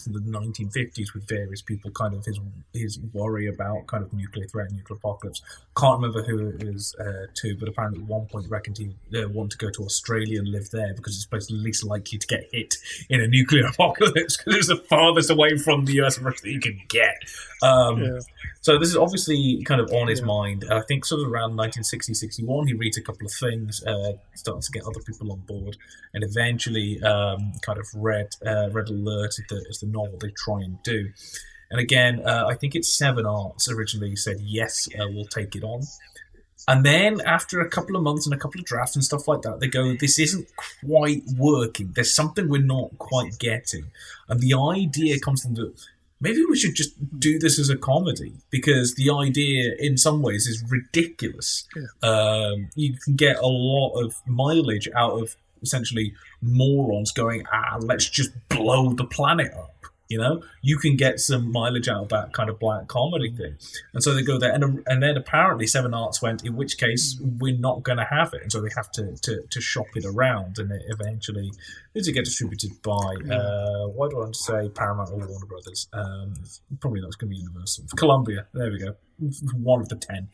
from the 1950s, with various people, kind of his worry about kind of nuclear threat, nuclear apocalypse. Can't remember who it was to, but apparently at one point reckoned he wanted to go to Australia and live there because it's the place least likely to get hit in a nuclear apocalypse because it's the farthest away from the US that you can get. So this is obviously kind of on his mind. I think sort of around 1960-61, he reads a couple of things, starts to get other people on board, and eventually kind of Red Alert is the novel they try and do. And again, I think it's Seven Arts originally said, yes, we'll take it on. And then after a couple of months and a couple of drafts and stuff like that, they go, this isn't quite working. There's something we're not quite getting. And the idea comes from maybe we should just do this as a comedy, because the idea in some ways is ridiculous. You can get a lot of mileage out of essentially morons going, let's just blow the planet up. You can get some mileage out of that kind of black comedy thing. And so they go there. And then apparently Seven Arts went, in which case we're not going to have it. And so they have to shop it around. And it eventually did get distributed by, why do I want to say Paramount or Warner Brothers? Probably not going to be Universal. Columbia. There we go. One of the 10.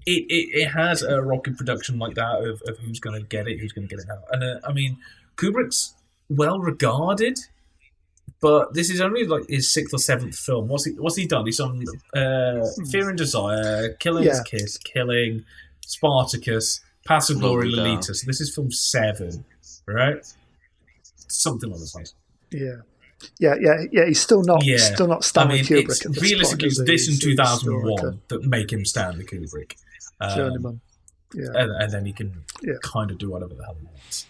It has a rocket production like that of who's going to get it, who's going to get it out. And Kubrick's well regarded, but this is only like his 6th or 7th film. What's he done? He's done Fear and Desire, Killing Kiss, Killing, Spartacus, Paths of Glory, Lolita. So this is film 7, right? Something like that. Yeah. He's still not Stanley Kubrick. It's realistically, it's this in 2001 that make him Stanley Kubrick. Journeyman. And then he can kind of do whatever the hell he wants.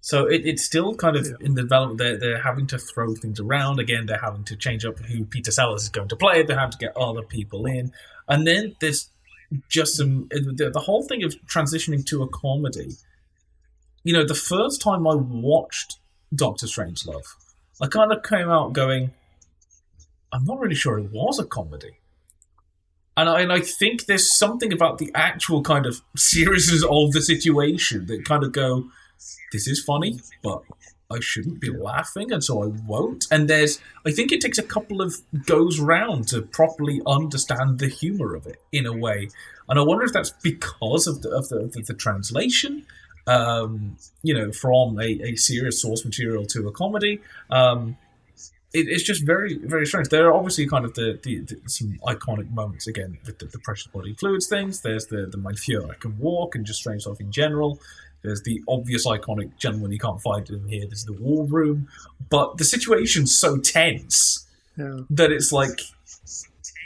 So it's still kind of in the development. They're having to throw things around. Again, they're having to change up who Peter Sellers is going to play. They have to get other people in. And then there's just the whole thing of transitioning to a comedy. The first time I watched Doctor Strangelove, I kind of came out going, I'm not really sure it was a comedy. And I think there's something about the actual kind of seriousness of the situation that kind of go, this is funny, but I shouldn't be laughing, and so I won't. And I think it takes a couple of goes round to properly understand the humour of it in a way. And I wonder if that's because of the translation, from a serious source material to a comedy. It's just very, very strange. There are obviously kind of some iconic moments, again, with the precious bodily fluids things. There's the Mein Führer, I Can Walk, and just strange stuff in general. There's the obvious iconic gentleman you can't fight in here. There's the war room. But the situation's so tense that it's like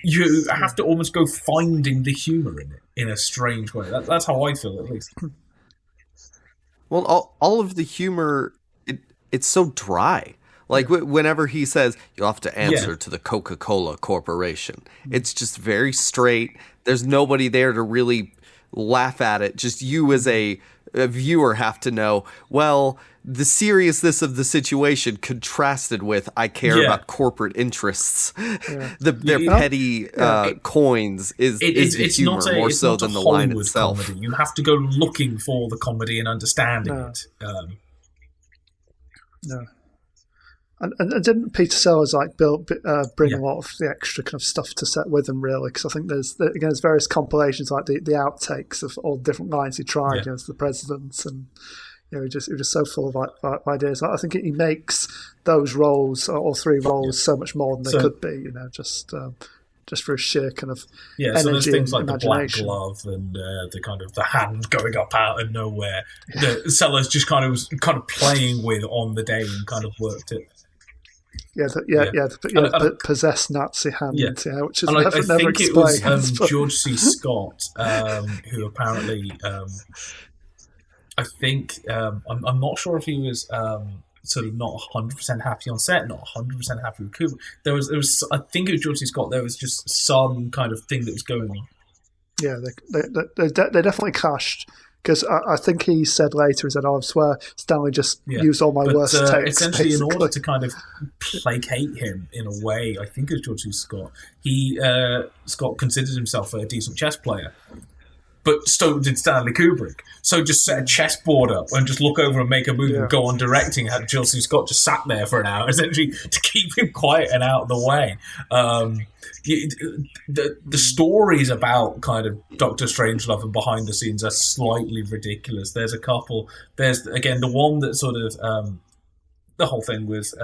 you have to almost go finding the humour in it in a strange way. That's how I feel, at least. Well, all of the humor, it's so dry. Like whenever he says, you'll have to answer to the Coca-Cola Corporation, it's just very straight. There's nobody there to really laugh at it. Just you as a viewer have to know, well, the seriousness of the situation contrasted with I care about corporate interests. Their petty coins is the humor more so than the line itself. Comedy. You have to go looking for the comedy and understanding it. No. And didn't Peter Sellers bring a lot of the extra kind of stuff to set with him, really? Because I think there's various compilations, like the outtakes of all the different lines he tried as the president, and he was just so full of ideas. I think he makes those roles, all three roles, so much more than they could be. Just for a sheer kind of energy. So there's things like the black glove and the kind of the hand going up out of nowhere. The Sellers just kind of was playing with on the day and kind of worked it. The possessed Nazi hand, which is never think explained. It was George C. Scott who apparently, I think, I'm not sure if he was sort of not 100% happy on set, not 100% happy with Kubrick. There was, I think it was George C. Scott. There was just some kind of thing that was going on. Yeah, they definitely clashed. Because I think he said later, I swear Stanley just used all my worst takes. Essentially, basically. in order to kind of placate him in a way, I think it was George C. Scott, Scott considered himself a decent chess player. But so did Stanley Kubrick. So just set a chessboard up and just look over and make a movie and go on directing. Had George C. Scott just sat there for an hour, essentially, to keep him quiet and out of the way. The stories about kind of Dr. Strangelove and behind the scenes are slightly ridiculous. There's a couple. There's, again, the one that sort of... the whole thing was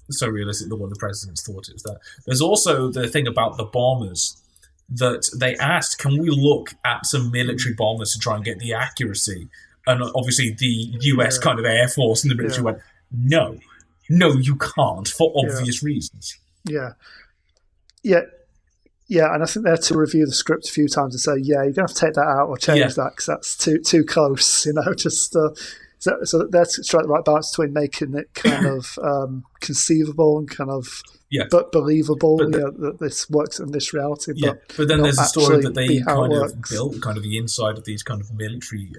so realistic, the one the presidents thought it was that. There's also the thing about the bombers, that they asked, can we look at some military bombers to try and get the accuracy? And obviously the US kind of Air Force and the military went, no, you can't, for obvious reasons. Yeah, and I think they had to review the script a few times and say, you're going to have to take that out or change that because that's too close, just... So that's to strike the right balance between making it kind of conceivable and kind of but believable, that this works in this reality. But then there's a story that they kind of built kind of the inside of these kind of military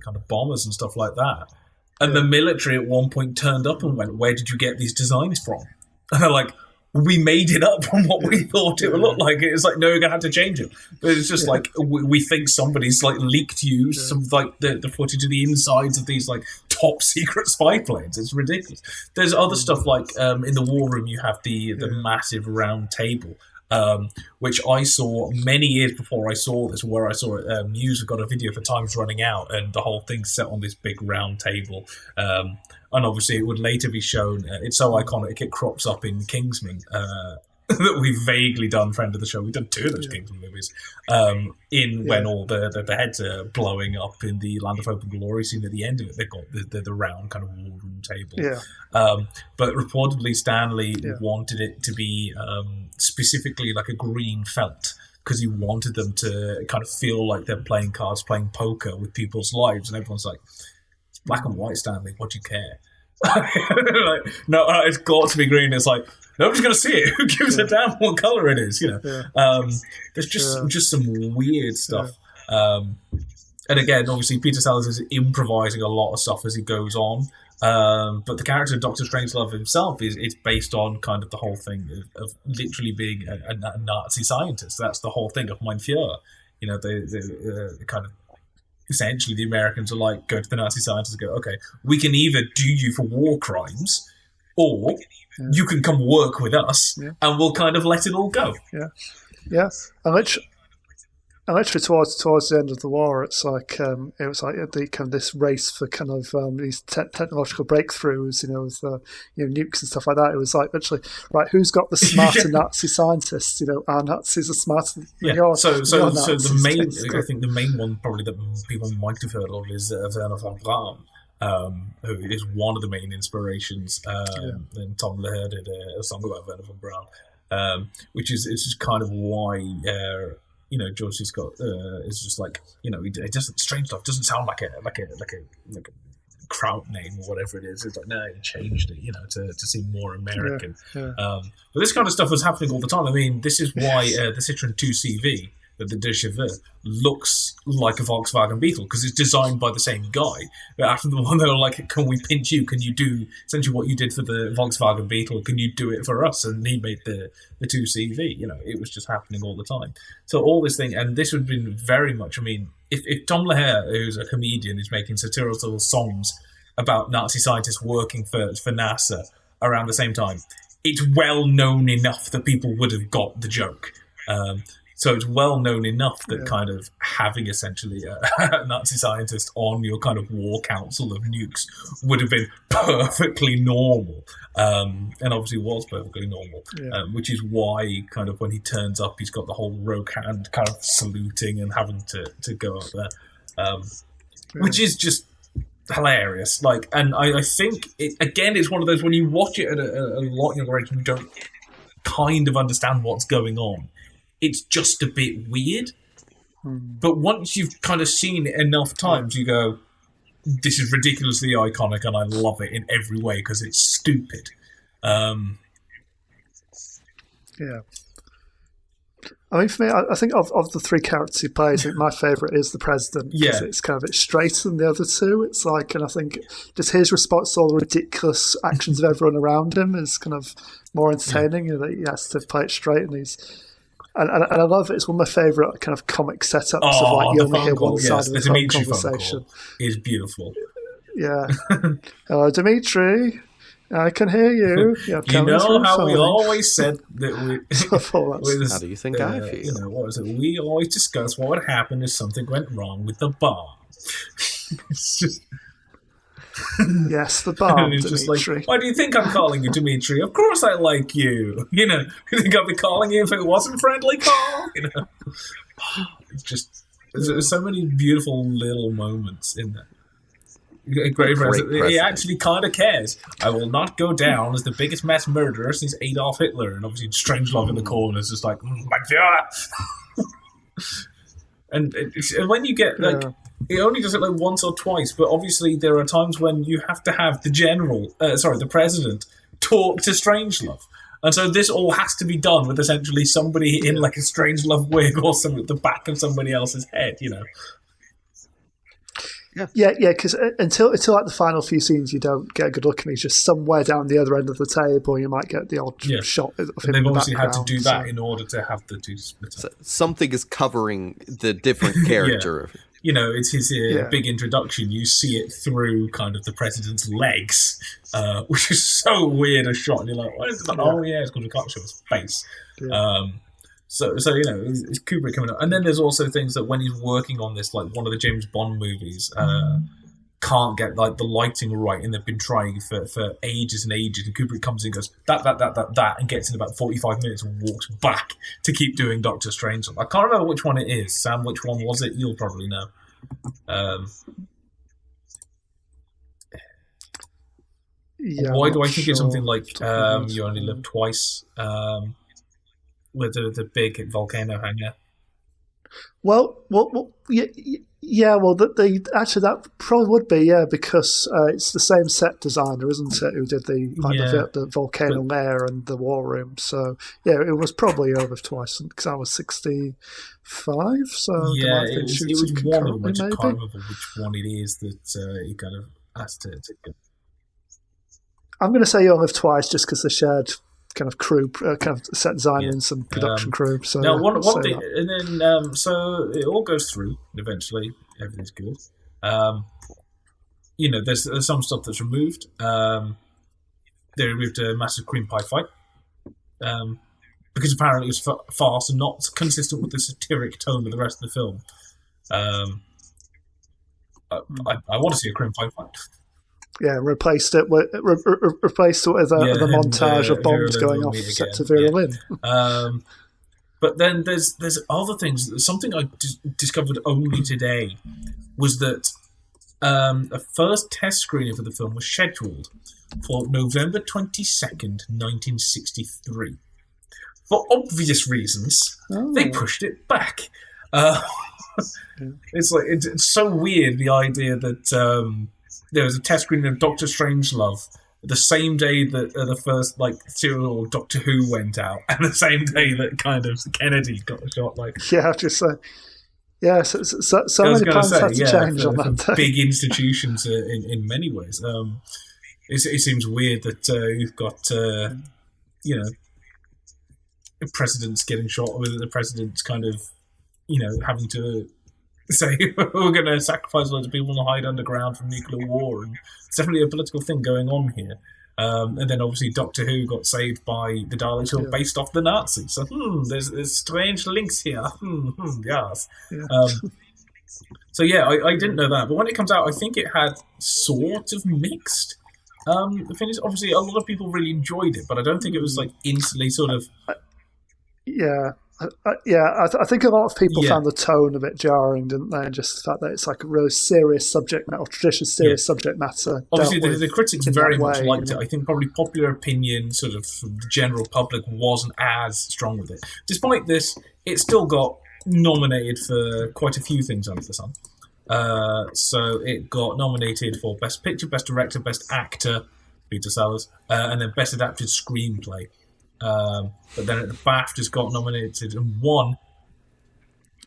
kind of bombers and stuff like that. And the military at one point turned up and went, where did you get these designs from? And they're like, we made it up from what we thought it would look like. It's like, no, you're going to have to change it. But it's just like, we think somebody's like leaked you some like the footage of the insides of these like top secret spy planes. It's ridiculous. There's other stuff like in the war room, you have the massive round table, which I saw many years before I saw this, where I saw it. Muse have got a video for Time's Running Out, and the whole thing's set on this big round table. And obviously it would later be shown, it's so iconic, it crops up in Kingsman, that we've vaguely done, friend of the show. We've done 2 of those Kingsman movies, when all the heads are blowing up in the Land of Hope and Glory scene at the end of it. They've got the round kind of war room table. But reportedly Stanley wanted it to be specifically like a green felt, because he wanted them to kind of feel like they're playing cards, playing poker with people's lives, and everyone's like, it's black and white, Stanley, what do you care? Like, no, it's got to be green. It's like, nobody's going to see it. Who gives a damn what colour it is? There's just some weird stuff. And again, obviously, Peter Sellers is improvising a lot of stuff as he goes on. But the character of Dr. Strangelove himself is based on kind of the whole thing of literally being a Nazi scientist. That's the whole thing of Mein Führer. The kind of essentially the Americans are like, go to the Nazi scientists and go, okay, we can either do you for war crimes, or you can come work with us and we'll kind of let it all go. And literally towards the end of the war, it's like it was like the kind of this race for kind of these technological breakthroughs, with nukes and stuff like that. It was like literally, right, who's got the smarter Nazi scientists? Our Nazis are smarter than your So Nazis, the main, basically. I think the main one probably that people might have heard of is Werner von Braun, who is one of the main inspirations. And Tom Lehrer did a song about Werner von Braun, which is just kind of why. George C. Scott is just like, it doesn't, Strangelove doesn't sound like a Kraut name or whatever it is. It's like, no, he changed it, to seem more American. Yeah. But this kind of stuff was happening all the time. I mean, this is why the Citroen 2CV, the De Cheveux, looks like a Volkswagen Beetle, because it's designed by the same guy. But after the one, they were like, can we pinch you? Can you do essentially what you did for the Volkswagen Beetle? Can you do it for us? And he made the 2CV. It was just happening all the time. So all this thing, and this would have been very much, I mean, if Tom Lehrer, who's a comedian, is making satirical songs about Nazi scientists working for NASA around the same time, it's well known enough that people would have got the joke. So it's well known enough that kind of having essentially a Nazi scientist on your kind of war council of nukes would have been perfectly normal. And obviously was perfectly normal, which is why kind of when he turns up, he's got the whole rogue hand kind of saluting and having to go up there, which is just hilarious. And I think, it's one of those, when you watch it at a lot younger age and you don't kind of understand what's going on, it's just a bit weird. But once you've kind of seen it enough times, you go, this is ridiculously iconic and I love it in every way because it's stupid. Yeah. I mean, for me, I think of the three characters he plays, I think my favourite is the president, because it's kind of a bit straighter than the other two. It's like, and I think just his response to all the ridiculous actions of everyone around him is kind of more entertaining, and that he has to play it straight, and he's... And I love it. It's one of my favourite kind of comic setups of like you only hear one side of the phone conversation. Is beautiful. Yeah. Hello, Dimitri. I can hear you. You know how we always said that we... How do you think I feel? What was it? We always discuss what would happen if something went wrong with the bomb. It's just... Yes, the bomb, it's Dimitri. Just like, why do you think I'm calling you Dimitri? Of course I like you. You think I'd be calling you if it wasn't friendly, Carl? It's just... There's so many beautiful little moments in there. Great president. He actually kind of cares. I will not go down as the biggest mass murderer since Adolf Hitler. And obviously Strangelove in the corner is just like, my God. And when you get, it only does it like once or twice, but obviously there are times when you have to have the president talk to Strangelove. And so this all has to be done with essentially somebody in like a Strangelove wig or something at the back of somebody else's head, Yeah, because until like the final few scenes, you don't get a good look at him. He's just somewhere down the other end of the table. You might get the odd shot of him. And they've obviously had to do that so. in order to have the two split up. Something is covering the different character. It's his big introduction. You see it through kind of the president's legs, which is so weird a shot. And you're like, what is that? Oh, yeah, it's because we can't show his face. Yeah. So it's Kubrick coming up. And then there's also things that when he's working on this, like one of the James Bond movies, can't get like the lighting right, and they've been trying for ages and ages, and Kubrick comes in and goes, that, and gets in about 45 minutes and walks back to keep doing Doctor Strange. I can't remember which one it is. Sam, which one was it? You'll probably know. Why do I think it's something like You Only Live Twice, with the big volcano hangar? Well, yeah. Well, that probably would be, because it's the same set designer, isn't it? Who did the volcano lair and the war room. So yeah, it was probably over twice because I was 65. So it was one of them. I can't remember which one it is that he kind of asked to get. I'm going to say You Only Live Twice just because they shared kind of crew, kind of set design and some production crew. So now one thing, and then so it all goes through. Eventually, everything's good. There's some stuff that's removed. They removed a massive cream pie fight because apparently it was farce and not consistent with the satiric tone of the rest of the film. I want to see a cream pie fight. Yeah, replaced it with a montage of bombs going off set to Vera Lynn. But then there's other things. Something I discovered only today was that a first test screening for the film was scheduled for November 22nd, 1963. For obvious reasons, they pushed it back. It's so weird, the idea that there was a test screening of Doctor Strangelove the same day that the first serial Doctor Who went out, and the same day that kind of Kennedy got shot. Yeah, just so many plans had to change on that day. Big institutions in many ways. It seems weird that you've got presidents getting shot, with the president's kind of having to say we're going to sacrifice loads of people and hide underground from nuclear war, and it's definitely a political thing going on here. And then obviously Doctor Who got saved by the Daleks who are based off the Nazis. So there's strange links here. Yes. Yeah. So yeah, I didn't know that, but when it comes out, I think it had sort of mixed. The thing is, obviously, a lot of people really enjoyed it, but I don't think it was instantly sort of. I think a lot of people found the tone a bit jarring, didn't they? And just the fact that it's a really serious subject matter, or traditional serious subject matter. Obviously, the critics very much liked it. I think probably popular opinion, sort of from the general public, wasn't as strong with it. Despite this, it still got nominated for quite a few things under the sun. So it got nominated for Best Picture, Best Director, Best Actor, Peter Sellers, and then Best Adapted Screenplay. But then at the BAFTAs got nominated and won.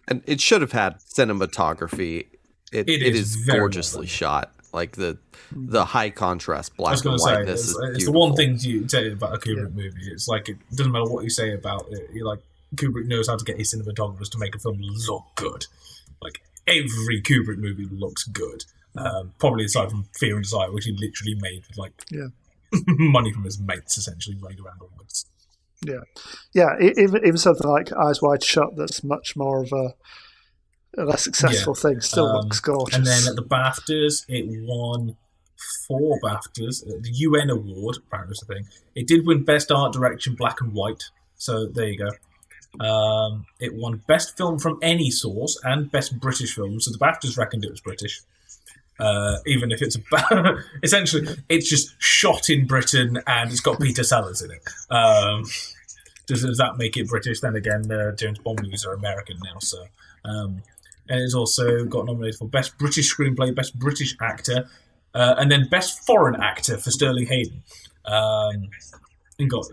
And it should have had cinematography. It is gorgeously shot. The high contrast black and whiteness is it's the one thing you say about a Kubrick movie. It's it doesn't matter what you say about it. Kubrick knows how to get his cinematographers to make a film look good. Every Kubrick movie looks good. Probably aside from Fear and Desire, which he literally made with money from his mates, essentially, running around onwards. Even something like Eyes Wide Shut, that's much more of a less successful thing, still looks gorgeous. And then at the BAFTAs, it won 4 BAFTAs. The UN Award, apparently was the thing. It did win Best Art Direction, Black and White. So there you go. It won Best Film from Any Source and Best British Film. So the BAFTAs reckoned it was British. Even if it's essentially it's just shot in Britain and it's got Peter Sellers in it. Does that make it British? Then again, James Bond movies are American now. So, and it's also got nominated for Best British Screenplay, Best British Actor, and then Best Foreign Actor for Sterling Hayden. And got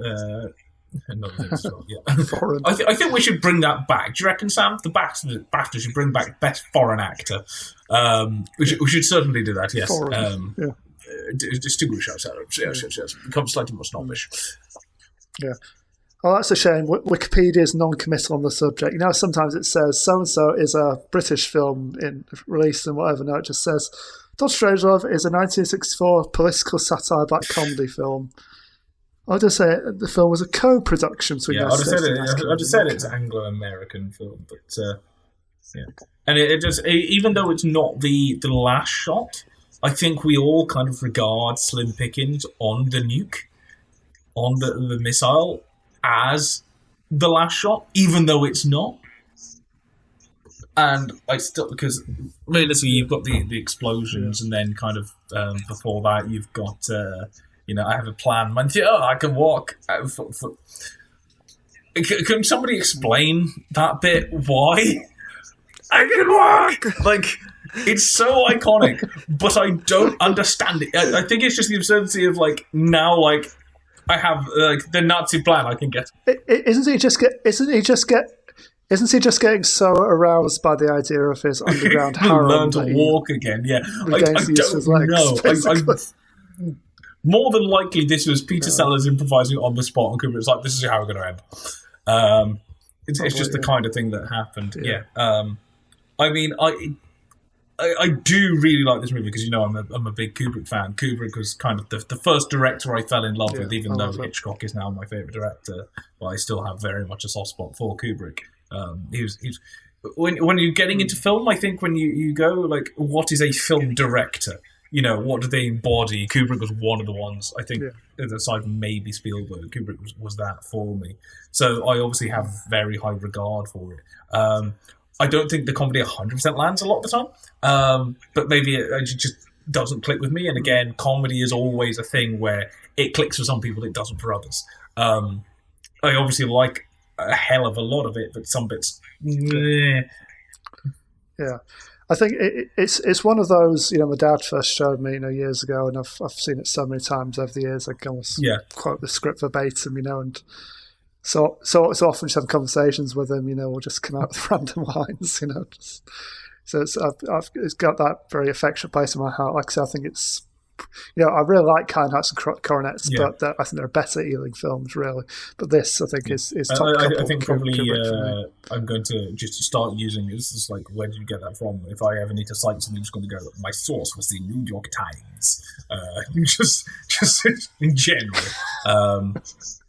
another thing as well. Yeah, I think we should bring that back. Do you reckon, Sam? The BAFTA should bring back Best Foreign Actor. We should certainly do that. Yes. Distinguish ourselves. Yes. Become slightly more snobbish. Yeah. Oh, that's a shame. Wikipedia is non-committal on the subject. Sometimes it says so-and-so is a British film released and whatever. No, it just says Dr. Strangelove is a 1964 political satire black comedy film. I'll just say the film was a co-production between I just said it's an Anglo-American film, but and it just, even though it's not the last shot, I think we all kind of regard Slim Pickens on the nuke, on the missile, as the last shot, even though it's not. And I still, because realistically, you've got the explosions, and then kind of before that, you've got I have a plan. I can walk. Can somebody explain that bit? Why? I can walk. It's so iconic, but I don't understand it. I think it's just the absurdity of now I have the Nazi plan. I can get. Isn't he just getting so aroused by the idea of his underground harem? Learn to walk again. Yeah, I don't know. More than likely, this was Peter Sellers improvising on the spot, and Kubrick's like, "This is how we're going to end." It's just the kind of thing that happened. Yeah. I mean, I do really like this movie because I'm a big Kubrick fan. Kubrick was kind of the first director I fell in love with, even though Hitchcock is now my favourite director. But I still have very much a soft spot for Kubrick. He was when you're getting into film, I think when you go what is a film director? What do they embody? Kubrick was one of the ones, I think, aside from maybe Spielberg, Kubrick was that for me. So I obviously have very high regard for it. I don't think the comedy 100% lands a lot of the time, but maybe it just doesn't click with me. And again, comedy is always a thing where it clicks for some people, it doesn't for others. I obviously like a hell of a lot of it, but some bits... Yeah. I think it's one of those. My dad first showed me, years ago, and I've seen it so many times over the years. I can almost quote the script verbatim, and so often just have conversations with him. We'll just come out with random lines, So it's got that very affectionate place in my heart. Like I said, I think it's. I really like Kind Hearts and Coronets, but I think there are better Ealing films, really. But this, I think, is top couple. I think probably I'm going to just start using this. It's like, where did you get that from? If I ever need to cite something, I'm just going to go, my source was the New York Times. Just in general.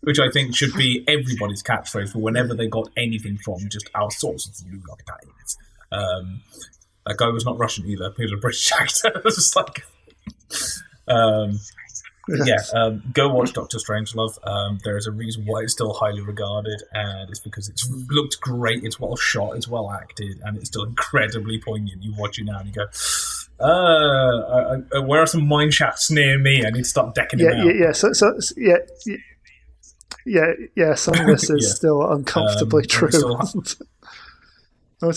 Which I think should be everybody's catchphrase for whenever they got anything from, just our source is the New York Times. That guy was not Russian either. He was a British actor. It was just like... go watch Doctor Strangelove. There is a reason why it's still highly regarded, and it's because it's looked great, it's well shot, it's well acted, and it's still incredibly poignant. You watch it now and you go, where are some mine shafts near me? I need to start decking them out. Some of this is still uncomfortably true. It only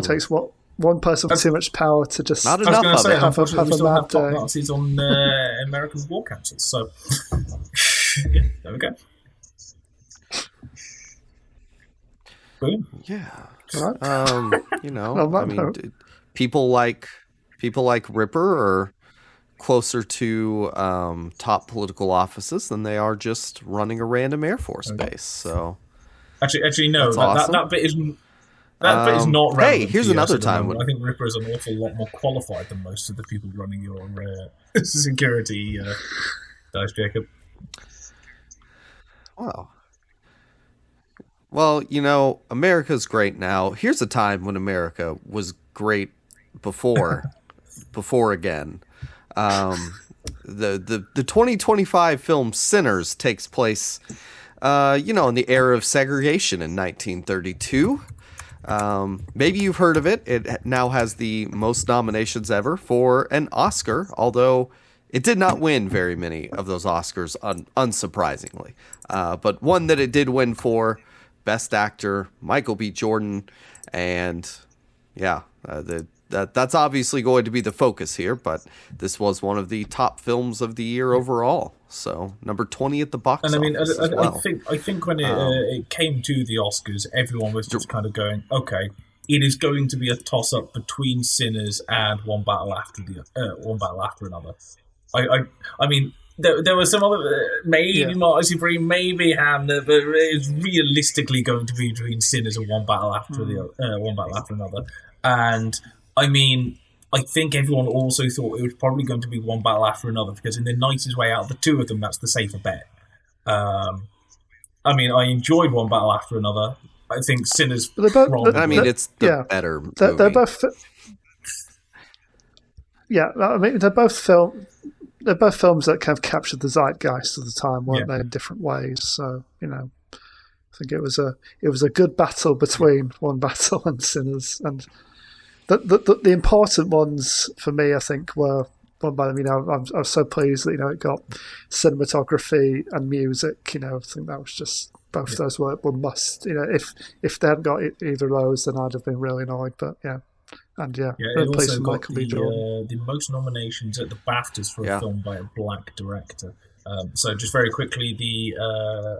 takes one person with too much power to just not enough of it. Have a mad day. Nazis on American war councils. So there we go. Boom. Yeah. Right. People like Ripper are closer to top political offices than they are just running a random Air Force base. So actually, no. Awesome. That bit isn't. That bit is not relevant. Hey, here's another time. I think Ripper is an awful lot more qualified than most of the people running your security guys, Jacob. Wow. Well, America's great now. Here's a time when America was great before again. The 2025 film Sinners takes place, in the era of segregation in 1932. Maybe you've heard of it. It now has the most nominations ever for an Oscar, although it did not win very many of those Oscars, unsurprisingly. But one that it did win for, Best Actor, Michael B. Jordan, and that's obviously going to be the focus here, but this was one of the top films of the year overall. So number 20 at the box office. And I think when it came to the Oscars, everyone was just kind of going, okay, it is going to be a toss-up between Sinners and One Battle After Another. I mean, there were some other, maybe Marty Supreme, maybe Hamlet, but it's realistically going to be between Sinners and One Battle After Another. And I mean, I think everyone also thought it was probably going to be One Battle After Another because in the nicest way out of the two of them, that's the safer bet. I mean, I enjoyed One Battle After Another. I think Sinners. It's the better movie. They're both. I mean, they're both films that kind of captured the zeitgeist of the time, weren't they, in different ways? So I think it was a good battle between One Battle and Sinners, and the important ones for me, I think, were One Battle. I was so pleased that it got cinematography and music. I think that was just both of those were must. If they hadn't got either of those, then I'd have been really annoyed. But it also got the most nominations at the BAFTAs for a film by a black director. So just very quickly, the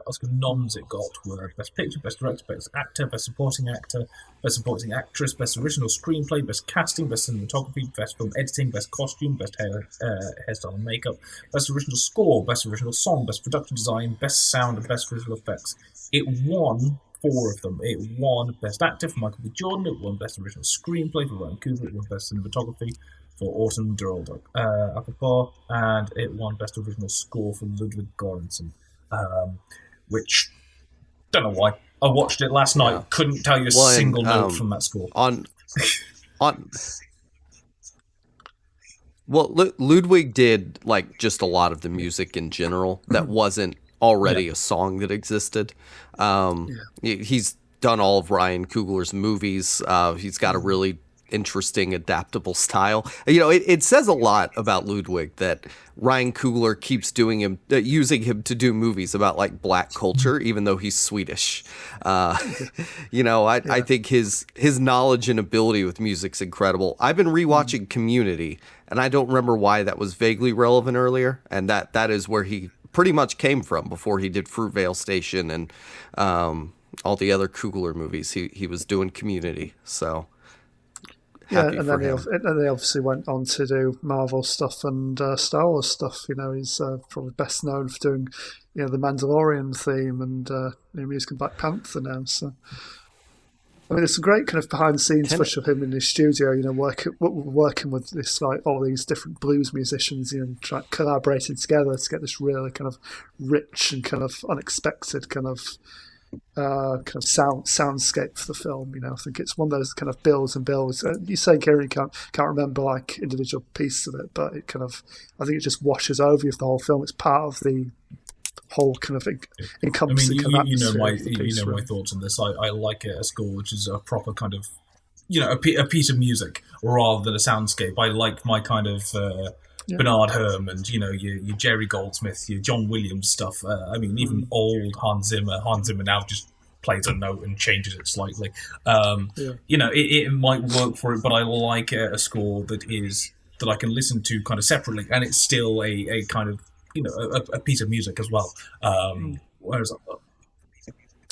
Oscar noms it got were Best Picture, Best Director, Best Actor, Best Supporting Actor, Best Supporting Actress, Best Original Screenplay, Best Casting, Best Cinematography, Best Film Editing, Best Costume, Best Hairstyle and Makeup, Best Original Score, Best Original Song, Best Production Design, Best Sound, and Best Visual Effects. It won 4 of them. It won Best Actor for Michael B. Jordan, it won Best Original Screenplay for Ryan Coogler, it won Best Cinematography for Autumn Durrell Apapar, and it won Best Original Score for Ludwig Göransson, which, don't know why. I watched it last night, couldn't tell you a single note from that score. Ludwig did just a lot of the music in general that wasn't already a song that existed. He's done all of Ryan Coogler's movies. He's got a really interesting, adaptable style. You know, it says a lot about Ludwig that Ryan Coogler keeps using him to do movies about like black culture, even though he's Swedish. You know, I think his knowledge and ability with music's incredible. I've been rewatching Community, and I don't remember why that was vaguely relevant earlier, and that is where he pretty much came from before he did Fruitvale Station and all the other Coogler movies. He was doing Community, so happy and for then him. they obviously went on to do Marvel stuff and Star Wars stuff. You know, he's probably best known for doing, you know, the Mandalorian theme and music in Black Panther now. So, I mean, there's some great kind of behind the scenes footage of him in his studio. You know, working with this like all these different blues musicians, you know, collaborating together to get this really kind of rich and kind of unexpected kind of soundscape for the film. You know, I think it's one of those kind of builds and builds. You say, Kieran, you can't remember like individual pieces of it, but it kind of, I think it just washes over you for the whole film. It's part of the whole kind of encompassing. I mean, you know my thoughts on this. I like a score which is a proper kind of, you know, a piece of music rather than a soundscape. I like my kind of Bernard Herrmann and, you know, your Jerry Goldsmith, your John Williams stuff. I mean, even old Hans Zimmer now just plays a note and changes it slightly. You know, it might work for it, but I like a score that I can listen to kind of separately, and it's still a kind of, you know, a piece of music as well. Whereas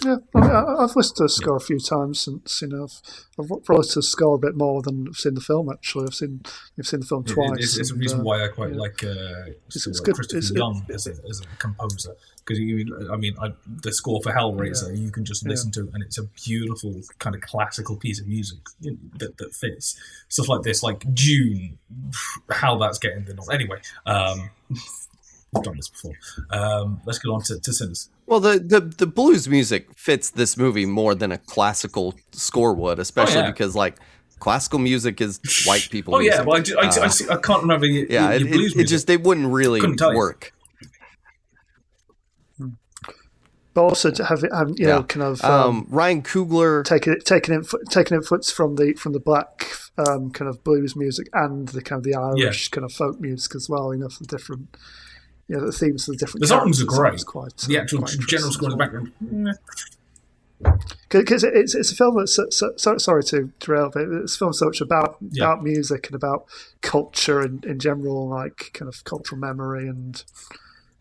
yeah, I mean, I've listened to the score a few times since, you know, I've probably listened to the score a bit more than I've seen the film. Actually, you've seen the film twice. It's a reason why I quite like it's good. Christopher Young as a composer, because the score for Hellraiser you can just listen to, and it's a beautiful kind of classical piece of music that fits. Stuff like this, like Dune, how that's getting the nod. Anyway. We've done this before. Let's get on to Sinners. Well, the blues music fits this movie more than a classical score would, especially because like classical music is white people. Yeah, music. but I can't remember. Your blues music. It wouldn't really work. But also to have it, you know, kind of Ryan Coogler taking influence from the black kind of blues music and the kind of the Irish kind of folk music as well. You know, for the different. Yeah, the themes of the different. The songs are great. The actual quite general score in the background. Because it's a film that's sorry to derail, but it's a film so much about music and about culture in general, like kind of cultural memory and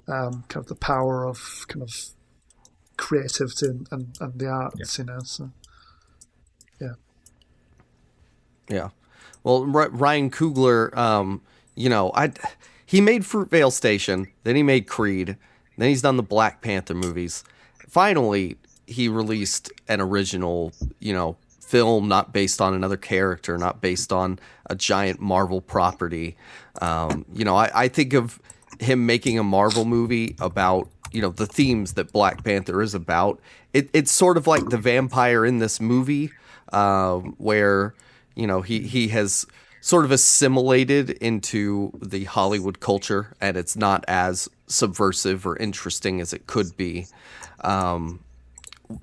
kind of the power of kind of creativity and the arts, you know. So yeah. Well, Ryan Coogler, you know, he made Fruitvale Station, then he made Creed, then he's done the Black Panther movies. Finally, he released an original, you know, film not based on another character, not based on a giant Marvel property. You know, I think of him making a Marvel movie about, you know, the themes that Black Panther is about. It's sort of like the vampire in this movie, where, you know, he has sort of assimilated into the Hollywood culture, and it's not as subversive or interesting as it could be.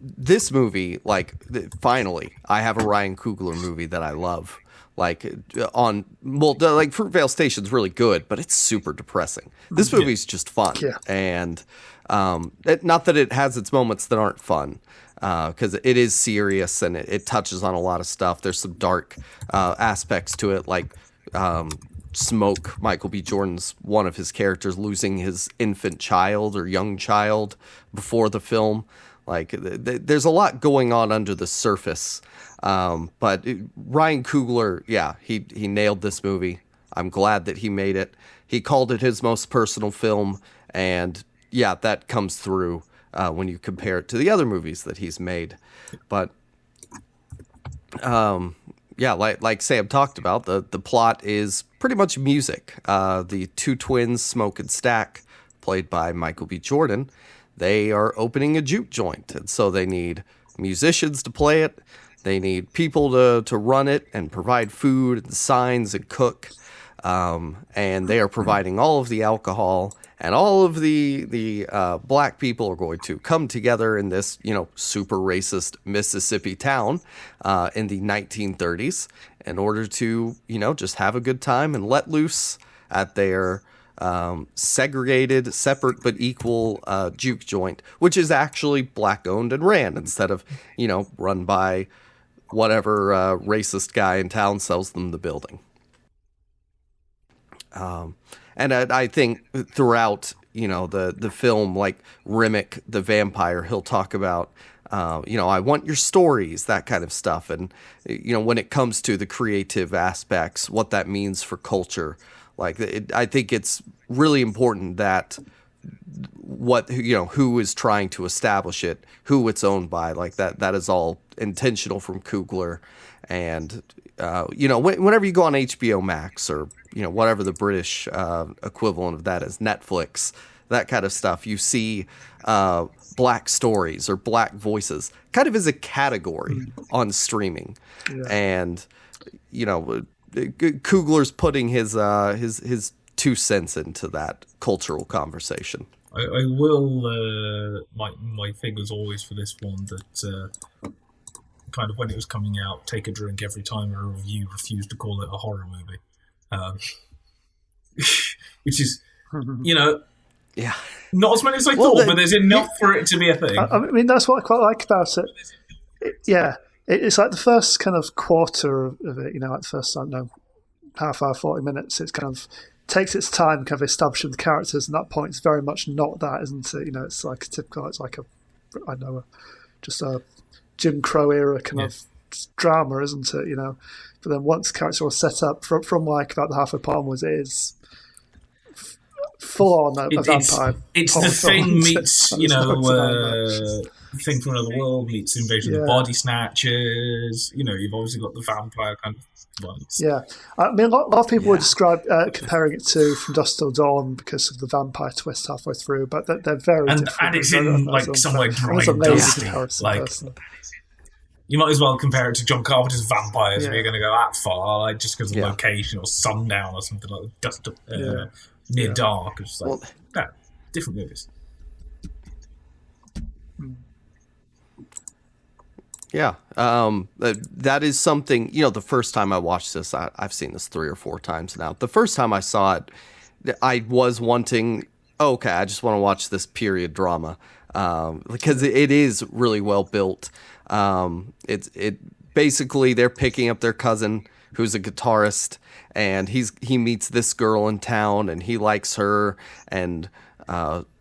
This movie, like, finally, I have a Ryan Coogler movie that I love. Like, Fruitvale Station's really good, but it's super depressing. This movie's just fun. Yeah. And not that it has its moments that aren't fun, because it is serious and it touches on a lot of stuff. There's some dark aspects to it, like Smoke, Michael B. Jordan's one of his characters, losing his infant child or young child before the film. Like, there's a lot going on under the surface. But Ryan Coogler, he nailed this movie. I'm glad that he made it. He called it his most personal film, and that comes through when you compare it to the other movies that he's made. But like Sam talked about, the plot is pretty much music. The two twins, Smoke and Stack, played by Michael B. Jordan, they are opening a juke joint, and so they need musicians to play it. They need people to run it and provide food and signs and cook. And they are providing all of the alcohol and all of the black people are going to come together in this, super racist Mississippi town in the 1930s in order to, just have a good time and let loose at their segregated, separate but equal juke joint, which is actually black owned and ran instead of, run by whatever racist guy in town sells them the building. And I think throughout, the film, like Rimmick the vampire, he'll talk about, I want your stories, that kind of stuff. And, when it comes to the creative aspects, what that means for culture, I think it's really important that who is trying to establish it, who it's owned by, that is all intentional from Coogler. And, whenever you go on HBO Max or, whatever the British equivalent of that is, Netflix, that kind of stuff, you see black stories or black voices kind of as a category on streaming. Yeah. And, Coogler's putting his 2 cents into that cultural conversation. I will, my thing was always for this one that kind of when it was coming out, take a drink every time a review refused to call it a horror movie. Which is, yeah, not as many as I thought, but there's enough for it to be a thing. I mean, that's what I quite like about it. It's like the first kind of quarter of it, like the first, half hour, 40 minutes, it's kind of takes its time kind of establishing the characters, and that point is very much not that, isn't it? It's like a typical, it's like just a Jim Crow era kind of drama, isn't it? But then once the characters are set up from like about the halfway point onwards, it is full on a vampire. It's the Thing meets, Thing from Another World meets Invasion of the Body Snatchers. You've obviously got the vampire kind of ones. Yeah, I mean, a lot of people would describe comparing it to From Dusk Till Dawn because of the vampire twist halfway through, but they're very different. And it's in somewhere dry and dusty. You might as well compare it to John Carpenter's Vampires if you're going to go that far, just because of location or sundown or something like that. Near dark. It's different movies. Yeah, that is something, the first time I watched this, I've seen this 3 or 4 times now. The first time I saw it, I was wanting, I just want to watch this period drama, because it is really well built. It basically, they're picking up their cousin who's a guitarist, and he meets this girl in town, and he likes her, and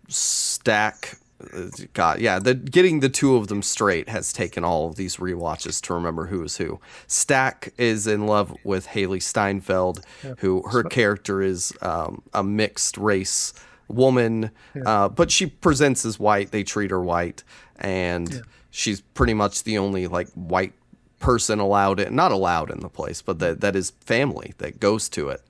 Stack. God, getting the two of them straight has taken all of these rewatches to remember who is who. Stack is in love with Haley Steinfeld, who her character is a mixed race woman, but she presents as white. They treat her white, and she's pretty much the only white person not allowed in the place, but that is family that goes to it.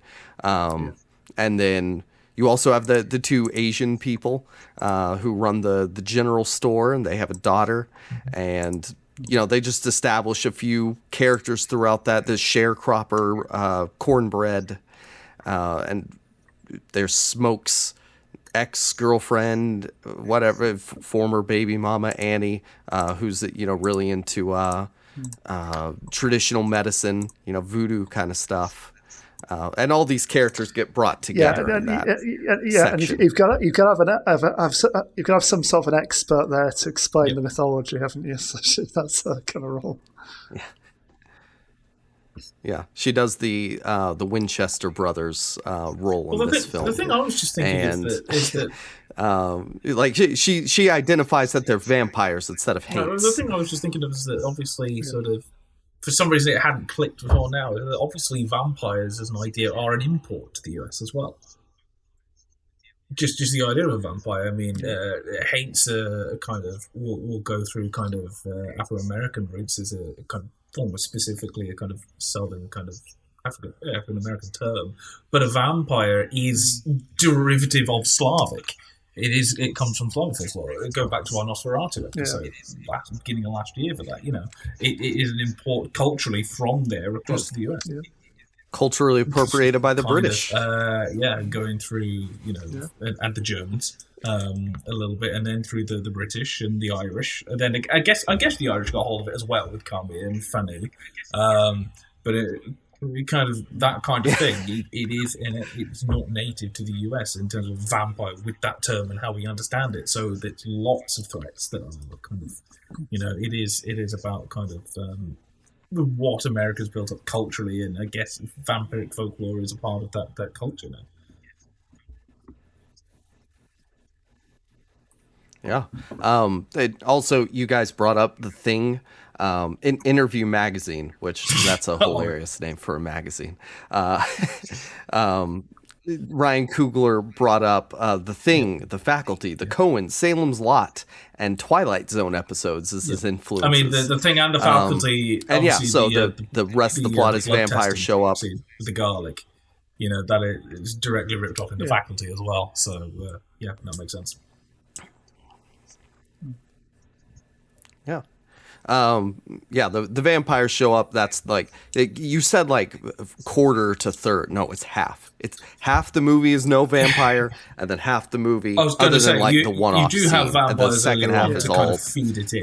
And then you also have the 2 Asian people who run the general store, and they have a daughter. And, they just establish a few characters throughout that. The sharecropper, cornbread, and there's Smoke's ex-girlfriend, whatever, former baby mama, Annie, who's, really into traditional medicine, voodoo kind to stuff. And all these characters get brought together. And you've got to have some sort of an expert there to explain the mythology, haven't you? So that's a kind of role. Yeah, she does the Winchester brothers role in this film. The thing I was just thinking is that she identifies that they're vampires instead of hates. No, the thing I was just thinking of is that obviously sort of, for some reason it hadn't clicked before now, obviously vampires as an idea are an import to the US as well. Just the idea of a vampire. I mean, hates kind of will go through kind of Afro-American roots as a kind of almost specifically a kind of southern kind of African-American term. But a vampire is derivative of Slavic. It comes from Slavic folklore. Go back to our Nosferatu episode, beginning of last year for that. It is an import culturally from there across the US. culturally appropriated by the British. Going through, and the Germans a little bit, and then through the British and the Irish. And then I guess the Irish got hold of it as well with Carmi and Fanny. But it kind of that kind of thing. It is it's not native to the US in terms of vampire with that term and how we understand it. So there's lots of threats that are kind of, it is about kind of what America's built up culturally, and I guess vampiric folklore is a part of that culture now. Yeah. Also, you guys brought up The Thing. In Interview Magazine, which that's a hilarious name for a magazine. Ryan Coogler brought up The Thing, The Faculty, The Coen, Salem's Lot, and Twilight Zone episodes as his influences. I mean, the Thing and The Faculty, and the rest of the plot is vampires show up. With the garlic, that is directly ripped off in The Faculty as well. So, that makes sense. Yeah. The vampires show up. That's like, you said like quarter to third. No, it's half. It's half the movie is no vampire, and then half the movie, other than like the one-off scene, and the second half is all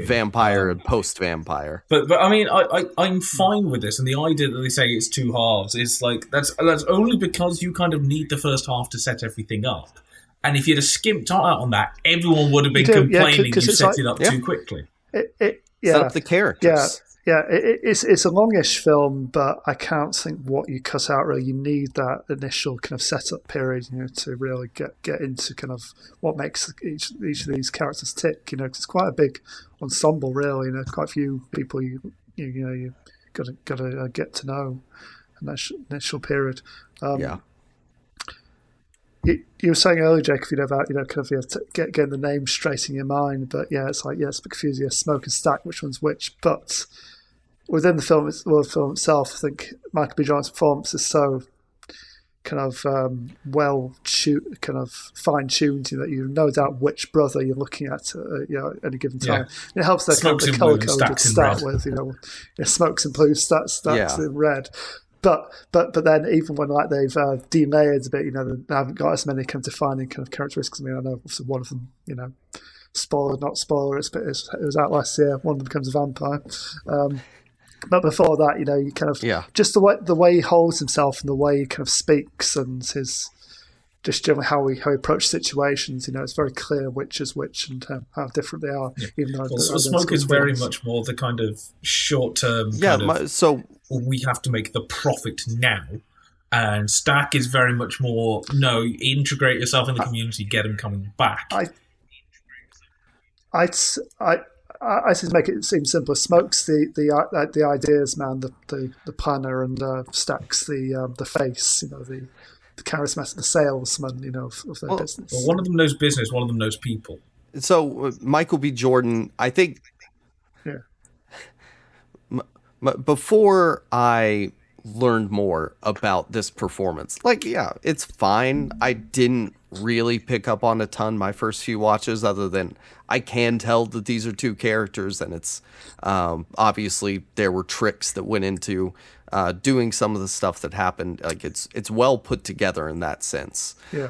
vampire and post-vampire. But I mean, I'm fine with this, and the idea that they say it's two halves is like that's only because you kind of need the first half to set everything up. And if you'd have skimped out on that, everyone would have been complaining you set it up too quickly. Set up the characters. It's a longish film, but I can't think what you cut out. Really, you need that initial kind of setup period, to really get into kind of what makes each of these characters tick. Because it's quite a big ensemble, really. Quite a few people you got to get to know in that initial period. You were saying earlier, Jacob, about getting the name straight in your mind, but it's like it's a bit confusing. Smoke and Stack, which one's which? But within the film itself, I think Michael B. Jordan's performance is so kind of fine tuned that you no doubt which brother you're looking at any given time. Yeah. It helps that kind of the color code to start with. Smokes in blue, stacks in red. But then even when they've delayered a bit, they haven't got as many kind of defining kind of characteristics. I mean, I know obviously one of them, spoiler, not spoiler, it was out last year. One of them becomes a vampire. But before that, you kind of just the way he holds himself and the way he kind of speaks and his just generally how he approaches situations. It's very clear which is which and how different they are. Yeah. Even though Smoke is very much more the kind of short term. We have to make the profit now, and Stack is very much more integrate yourself in the community, get them coming back. I just make it seem simpler. Smoke's the ideas man, the planner, and Stack's the face. The charismatic, the salesman, of their business. Well, one of them knows business, one of them knows people. So Michael B. Jordan, I think. Yeah. Before I learned more about this performance, it's fine. I didn't really pick up on a ton my first few watches, other than I can tell that these are two characters, and it's obviously there were tricks that went into doing some of the stuff that happened. Like it's well put together in that sense. Yeah.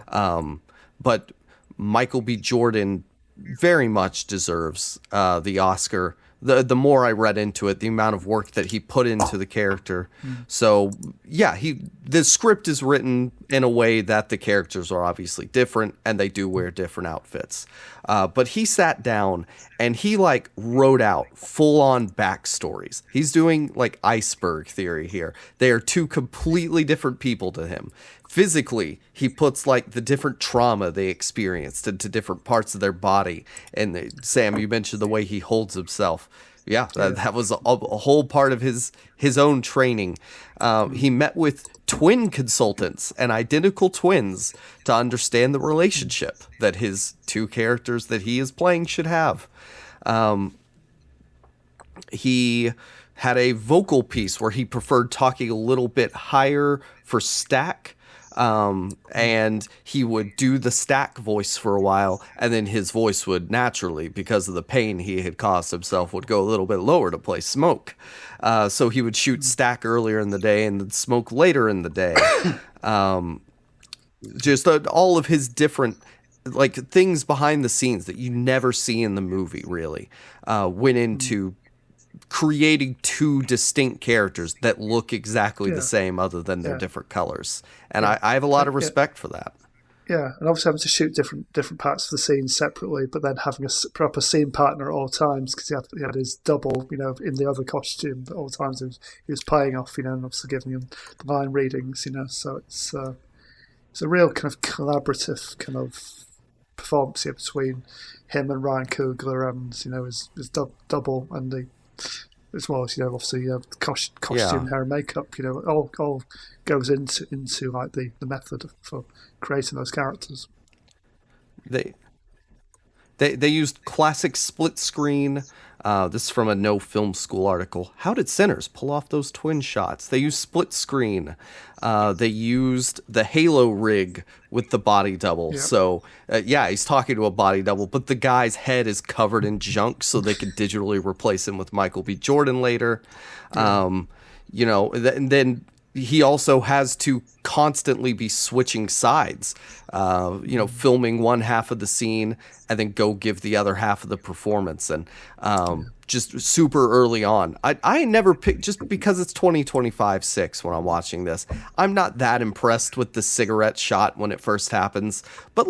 But Michael B. Jordan very much deserves the Oscar. The more I read into it, the amount of work that he put into the character. So the script is written in a way that the characters are obviously different and they do wear different outfits. But he sat down and he wrote out full on backstories. He's doing iceberg theory here. They are two completely different people to him. Physically, he puts the different trauma they experienced into different parts of their body. And Sam, you mentioned the way he holds himself. Yeah, that was a whole part of his own training. He met with twin consultants and identical twins to understand the relationship that his two characters that he is playing should have. He had a vocal piece where he preferred talking a little bit higher for Stack. and he would do the Stack voice for a while, and then his voice would naturally, because of the pain he had caused himself, would go a little bit lower to play Smoke. So he would shoot Stack earlier in the day and then Smoke later in the day. Just all of his different like things behind the scenes that you never see in the movie really went into creating two distinct characters that look exactly the same other than their different colors. And I have a lot of respect for that. Yeah, and obviously having to shoot different parts of the scene separately, but then having a proper scene partner at all times, because he had his double, in the other costume at all times he was playing off, and obviously giving him the line readings, so it's a real kind of collaborative kind of performance here between him and Ryan Coogler and his double and the as well as obviously costume, hair and makeup, all goes into like the method for creating those characters. They used classic split screen. This is from a No Film School article. How did Sinners pull off those twin shots? They used split screen. They used the halo rig with the body double. Yep. So, he's talking to a body double, but the guy's head is covered in junk, so they could digitally replace him with Michael B. Jordan later. And then he also has to constantly be switching sides, filming one half of the scene and then go give the other half of the performance. And just super early on, I never picked, just because it's 2025-6 when I'm watching this, I'm not that impressed with the cigarette shot when it first happens. But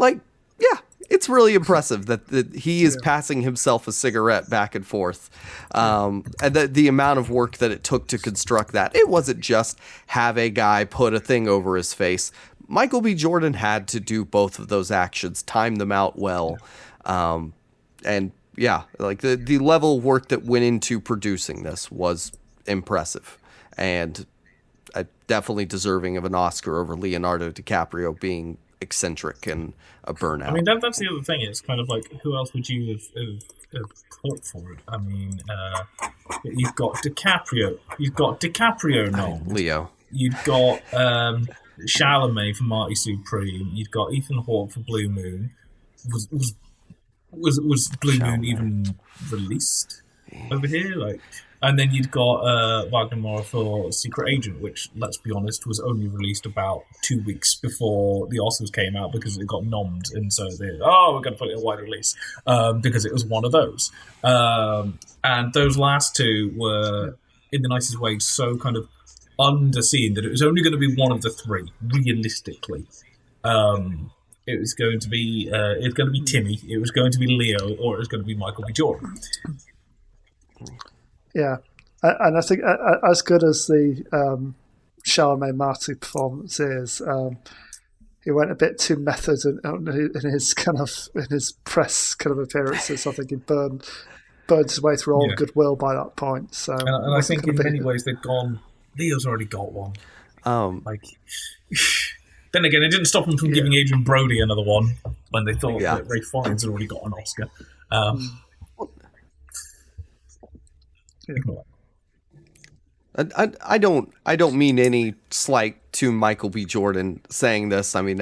it's really impressive that he is passing himself a cigarette back and forth. And the amount of work that it took to construct that. It wasn't just have a guy put a thing over his face. Michael B. Jordan had to do both of those actions, time them out well. The level of work that went into producing this was impressive. And definitely deserving of an Oscar over Leonardo DiCaprio being eccentric and a burnout. I mean, that's the other thing. It's kind of like, who else would you have put for it? I mean, you've got DiCaprio. You've got DiCaprio now. Leo. You've got Chalamet for Marty Supreme. You've got Ethan Hawke for Blue Moon. Was Blue Moon even released over here? And then you'd got Wagner Moura for Secret Agent, which, let's be honest, was only released about 2 weeks before the Oscars came out because it got nommed, and so we're going to put it in a wide release because it was one of those. And those last two were, in the nicest way, so kind of underseen that it was only going to be one of the three, realistically. It was going to be Timmy, it was going to be Leo, or it was going to be Michael B. Jordan. Yeah, and I think as good as the Chalamet Marty performance is, he went a bit too method in his press kind of appearances. I think he burned his way through all the goodwill by that point. So, and I think in many ways they've gone. Leo's already got one. Then again, it didn't stop him from giving Adrian Brody another one when they thought that Ray Fiennes had already got an Oscar. I don't mean any slight to Michael B. Jordan saying this. I mean,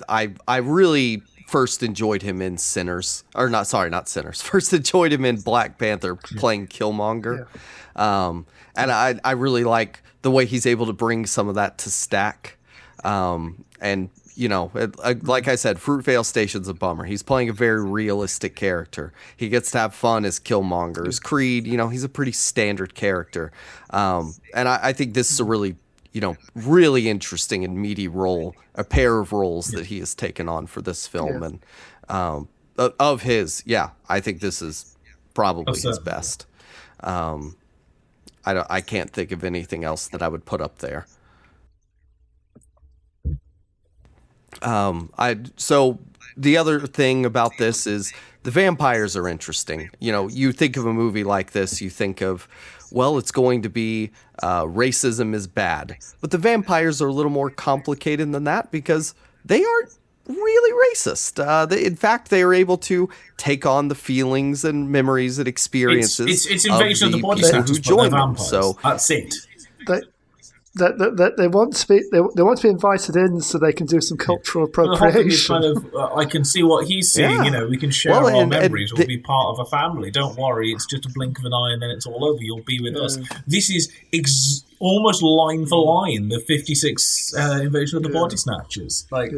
I really first enjoyed him in Sinners, or not Sinners. First enjoyed him in Black Panther playing Killmonger, and I really like the way he's able to bring some of that to Stack, and. Like I said, Fruitvale Station's a bummer. He's playing a very realistic character. He gets to have fun as Killmonger. As Creed, he's a pretty standard character. And I think this is a really, really interesting and meaty role, a pair of roles that he has taken on for this film. And of his, I think this is probably his best. I can't think of anything else that I would put up there. So the other thing about this is the vampires are interesting. You think of a movie like this, you think of, well, it's going to be racism is bad. But the vampires are a little more complicated than that because they aren't really racist. In fact, they are able to take on the feelings and memories and experiences it's invasion of the body snatchers who join them. So that's it. they want to be they want to be invited in so they can do some cultural appropriation. Kind of, I can see what he's seeing. You know, we can share our memories. We'll be part of a family. Don't worry, it's just a blink of an eye and then it's all over. You'll be with us. This is almost line for line the '56 Invasion of the Body Snatchers. Like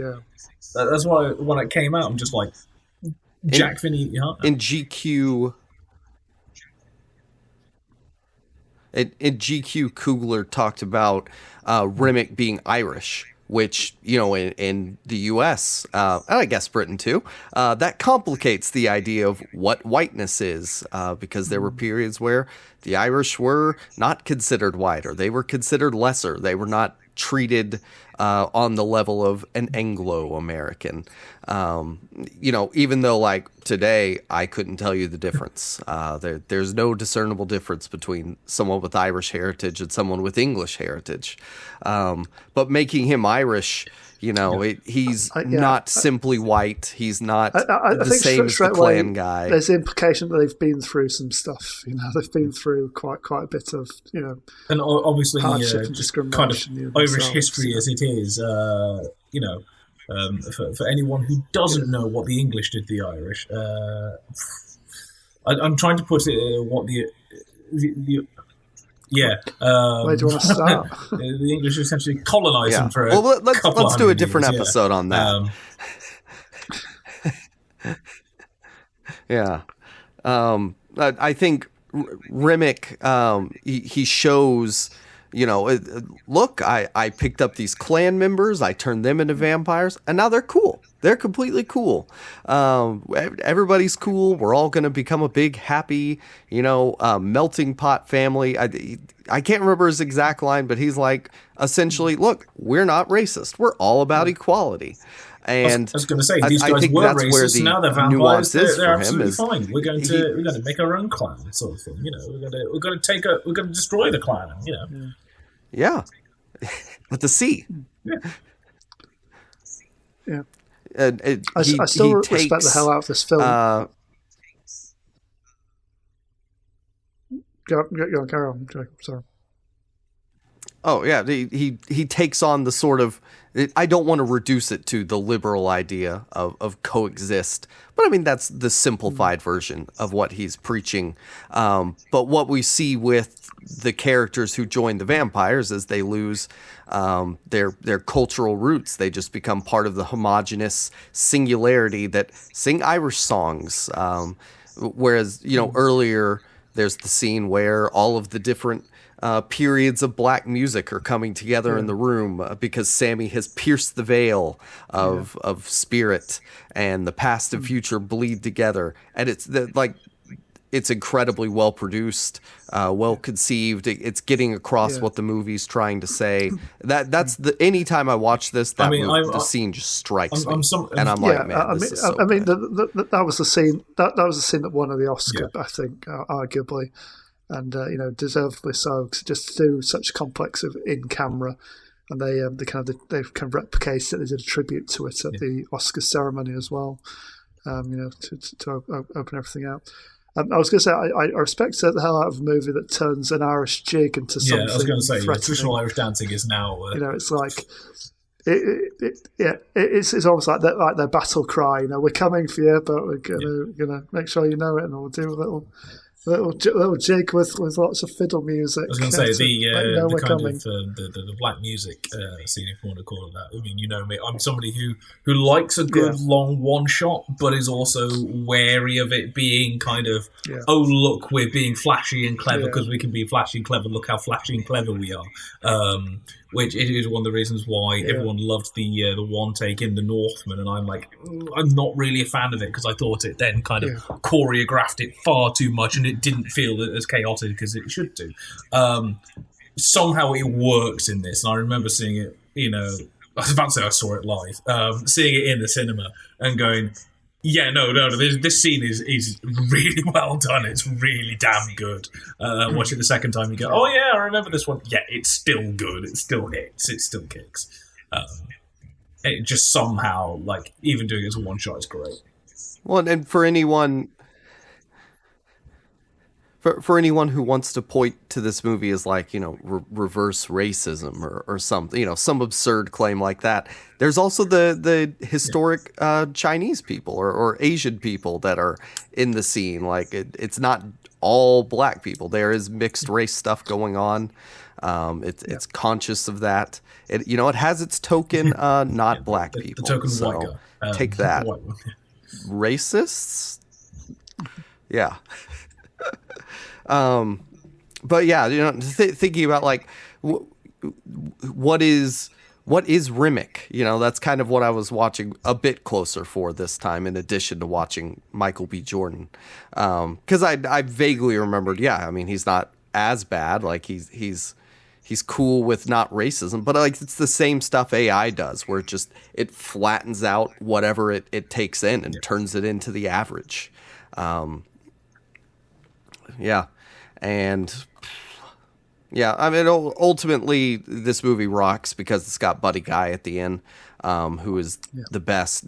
that's why when it came out, I'm just like Jack Finney in GQ. In GQ, Coogler talked about Rimmick being Irish, which, you know, in the U.S., and I guess Britain too, that complicates the idea of what whiteness is, because there were periods where the Irish were not considered white, or they were considered lesser. They were not treated on the level of an Anglo-American. You know, even though, like, today, I couldn't tell you the difference. There's no discernible difference between someone with Irish heritage and someone with English heritage. But making him Irish, you know, he's not simply white. He's not the same as the Klan guy. There's the implication that they've been through some stuff. You know, they've been through quite a bit of, you know, and obviously hardship and discrimination. Kind of Irish history as it is. You know, for anyone who doesn't know what the English did to the Irish, I'm trying to put it what the where do you want to start? The English essentially colonised them for let's do a different episode on that. I think Rimmick, he shows, you know, look, I picked up these Klan members, I turned them into vampires, and now they're cool. They're completely cool. Everybody's cool. We're all going to become a big, happy, you know, melting pot family. I can't remember his exact line, but he's like, essentially, look, we're not racist. We're all about equality. And I was going to say, these guys were racist. Now they're vampires. They're absolutely fine. We're going to make our own clan, sort of thing. You know, we're going to destroy the clan. You know, yeah, with the C. Yeah. I still respect the hell out of this film. Go, carry on. Sorry. Oh yeah, he takes on the sort of, I don't want to reduce it to the liberal idea of coexist, but I mean that's the simplified version of what he's preaching. But what we see with the characters who join the vampires is they lose their cultural roots. They just become part of the homogenous singularity that sing Irish songs. Whereas, you know, earlier there's the scene where all of the different periods of black music are coming together in the room because Sammy has pierced the veil of spirit, and the past and future bleed together. And it's incredibly well produced, well conceived. It's getting across what the movie's trying to say. That's the anytime I watch this, the scene just strikes me, and I'm like, man, this is so bad. That was the scene. That was the scene that won the Oscar, I think, arguably. And you know, deservedly so, because just to do such complex of in camera, and they've kind of replicated it. They did a tribute to it at the Oscar ceremony as well. You know, to open everything out. I was going to say I respect the hell out of a movie that turns an Irish jig into something. Yeah, I was going to say traditional Irish dancing is now. You know, it's like it's almost like their battle cry. You know, we're coming for you, but we're gonna make sure you know it, and we'll do a little jig with lots of fiddle music. I was going to say the kind of the black music scene, if you want to call it that. I mean, you know me, I'm somebody who likes a good long one shot, but is also wary of it being kind of oh look, we're being flashy and clever because we can be flashy and clever. Look how flashy and clever we are. Which it is one of the reasons why everyone loved the one take in The Northman, and I'm like, I'm not really a fan of it because I thought it then kind of choreographed it far too much, and it didn't feel as chaotic as it should do. Somehow it works in this, and I remember seeing it. You know, I was about to say I saw it live, seeing it in the cinema and going, yeah, no. This scene is really well done. It's really damn good. Watch it the second time, you go, oh yeah, I remember this one. Yeah, it's still good. It still hits. It still kicks. It just somehow, like, even doing it as a one shot is great. Well, and for anyone for anyone who wants to point to this movie as like, reverse racism or something, some absurd claim like that. There's also the historic Chinese people or Asian people that are in the scene. Like it's not all black people. There is mixed race stuff going on. It's conscious of that. It has its token, not black people. The token white guy. Take that. Racists? Yeah. But yeah, thinking about like what is Rimmick? That's kind of what I was watching a bit closer for this time, in addition to watching Michael B. Jordan. Because I vaguely remembered, he's not as bad. Like he's cool with not racism, but like it's the same stuff AI does, where it flattens out whatever it takes in and turns it into the average. And ultimately this movie rocks because it's got Buddy Guy at the end, who is the best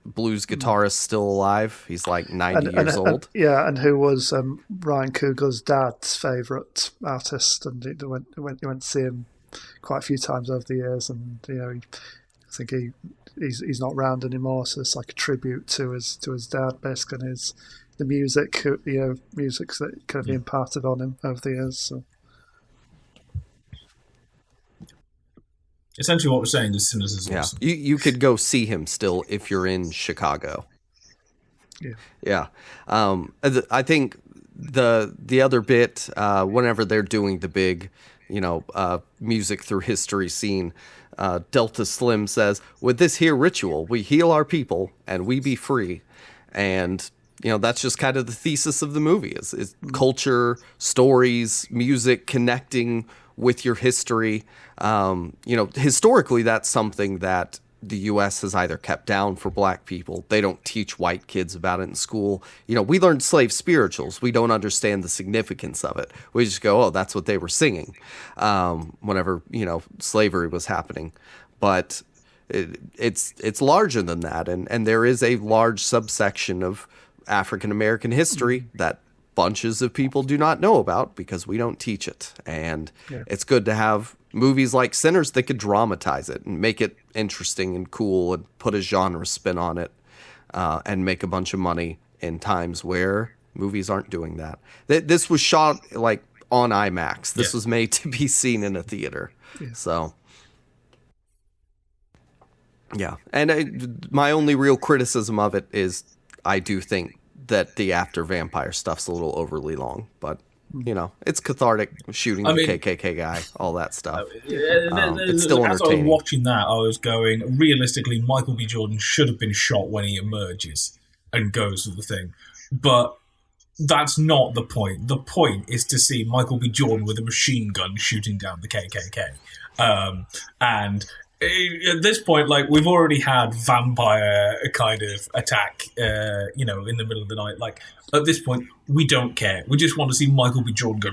blues guitarist still alive. He's like 90 years old. And who was Ryan Coogler's dad's favourite artist, and he went to see him quite a few times over the years, and I think he's not around anymore, so it's like a tribute to his dad, basically, and the music that kind of imparted on him over the years. So. Essentially, what we're saying is cynicism. Yeah, you could go see him still if you're in Chicago. Yeah. I think the other bit, whenever they're doing the big, music through history scene, Delta Slim says, "With this here ritual, we heal our people and we be free," and that's just kind of the thesis of the movie is culture, stories, music connecting with your history. Historically, that's something that the U.S. has either kept down for black people. They don't teach white kids about it in school. We learned slave spirituals. We don't understand the significance of it. We just go, oh, that's what they were singing whenever, slavery was happening. But it's larger than that. And there is a large subsection of African-American history that bunches of people do not know about because we don't teach it. And it's good to have movies like Sinners that could dramatize it and make it interesting and cool and put a genre spin on it, and make a bunch of money in times where movies aren't doing that. This was shot like on IMAX. This was made to be seen in a theater. So and my only real criticism of it is I do think that the after vampire stuff's a little overly long, but it's cathartic, shooting the KKK guy, all that stuff. It's still entertaining. As I was watching that, I was going, realistically, Michael B. Jordan should have been shot when he emerges and goes with the thing. But that's not the point. The point is to see Michael B. Jordan with a machine gun shooting down the KKK. And at this point, like, we've already had vampire kind of attack, in the middle of the night. Like, at this point, we don't care. We just want to see Michael B. Jordan go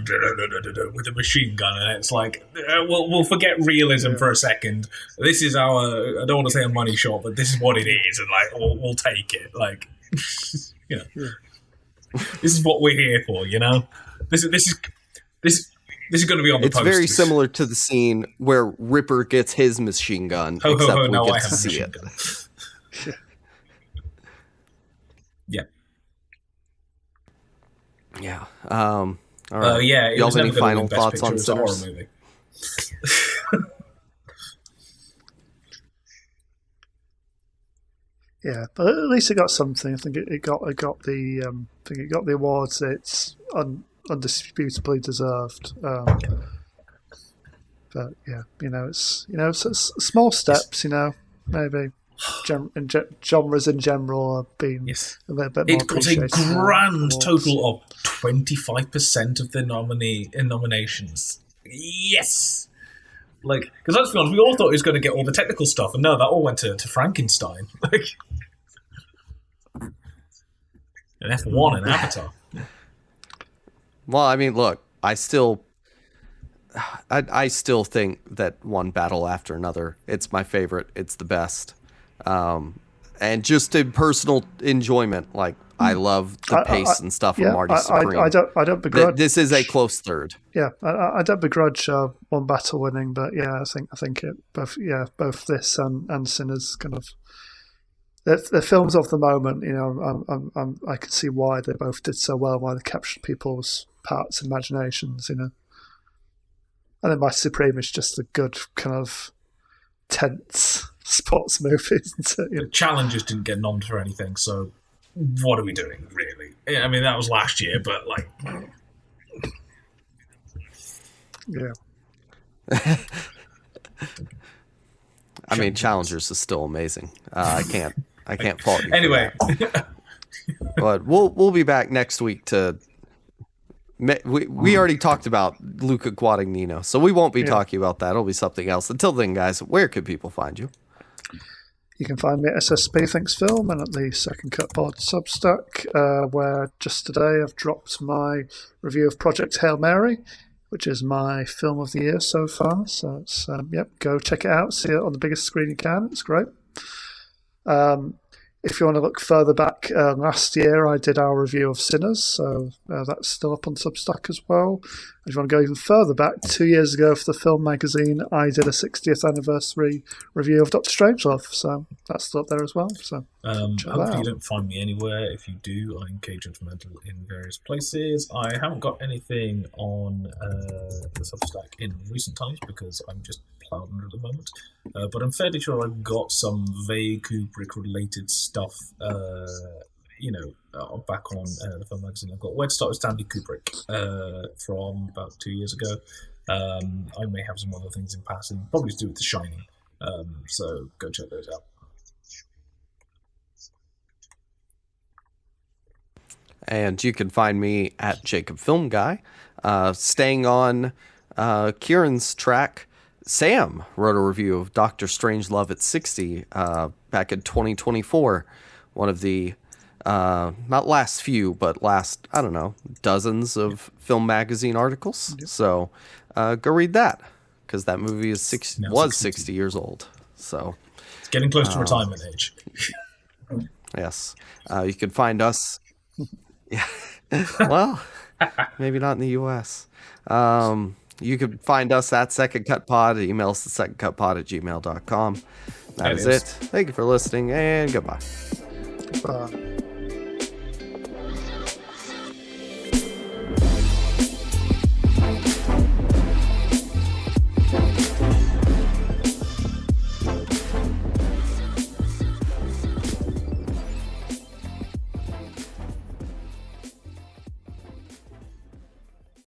with a machine gun, and it's like, we'll forget realism for a second. This is our, I don't want to say a money shot, but this is what it is, and like, we'll take it. Like, this is what we're here for, This is going to be on the posters. It's very similar to the scene where Ripper gets his machine gun, except we get to see it. Yeah. All right. Y'all have any final thoughts on Sinners? Movie. Yeah, but at least it got something. I think it got the awards it's undisputably deserved. But yeah, it's small steps. Maybe genres in general have been a little bit more. It got a grand total of 25% of the nominations. Yes. Like, because let's be honest, we all thought he was going to get all the technical stuff, and no, that all went to Frankenstein. Like, an F1 and Avatar. Well, I mean, look, I still think that one battle after another, it's my favorite. It's the best. And just in personal enjoyment, like, I love the pace and stuff of Marty Supreme. I don't begrudge. This is a close third. Yeah, I don't begrudge one battle winning, but yeah, I think it both this and Sinners kind of they're films of the moment. You know, I can see why they both did so well, why they captured people's hearts and imaginations. You know, and then Marty Supreme is just a good kind of tense sports movie, isn't it? You know? The Challengers didn't get nommed for anything, so what are we doing, really? I mean, that was last year, but like... Yeah. I mean, Challengers is still amazing. I can't fault you. Anyway. But we'll be back next week to... We already talked about Luca Guadagnino, so we won't be talking about that. It'll be something else. Until then, guys, where could people find you? You can find me at SSP Thinks Film and at the Second Cut Pod Substack, where just today I've dropped my review of Project Hail Mary, which is my film of the year so far. So it's go check it out, see it on the biggest screen you can. It's great. If you want to look further back, last year I did our review of Sinners, so that's still up on Substack as well. If you want to go even further back, 2 years ago for the Film Magazine, I did a 60th anniversary review of Dr. Strangelove, so that's still up there as well. So hopefully you don't find me anywhere. If you do, I'm K-Judgmental in various places. I haven't got anything on the Substack in recent times because I'm just plowed under at the moment. But I'm fairly sure I've got some vague Kubrick-related stuff, back on the Film Magazine. I've got Where to Start with Stanley Kubrick from about 2 years ago. I may have some other things in passing, probably to do with The Shining. So go check those out. And you can find me at Jacob Film Guy. Staying on Kieran's track, Sam wrote a review of Dr. Strangelove at 60 back in 2024. One of the, not last few, but last, I don't know, dozens of Film Magazine articles. Yep. So go read that, because that movie is 60 years old. So it's getting close to retirement age. Yes. You can find us. Yeah. Well, maybe not in the U.S. You can find us at Second Cut Pod. Email us at secondcutpod@gmail.com. That is it. Thank you for listening, and goodbye. Goodbye.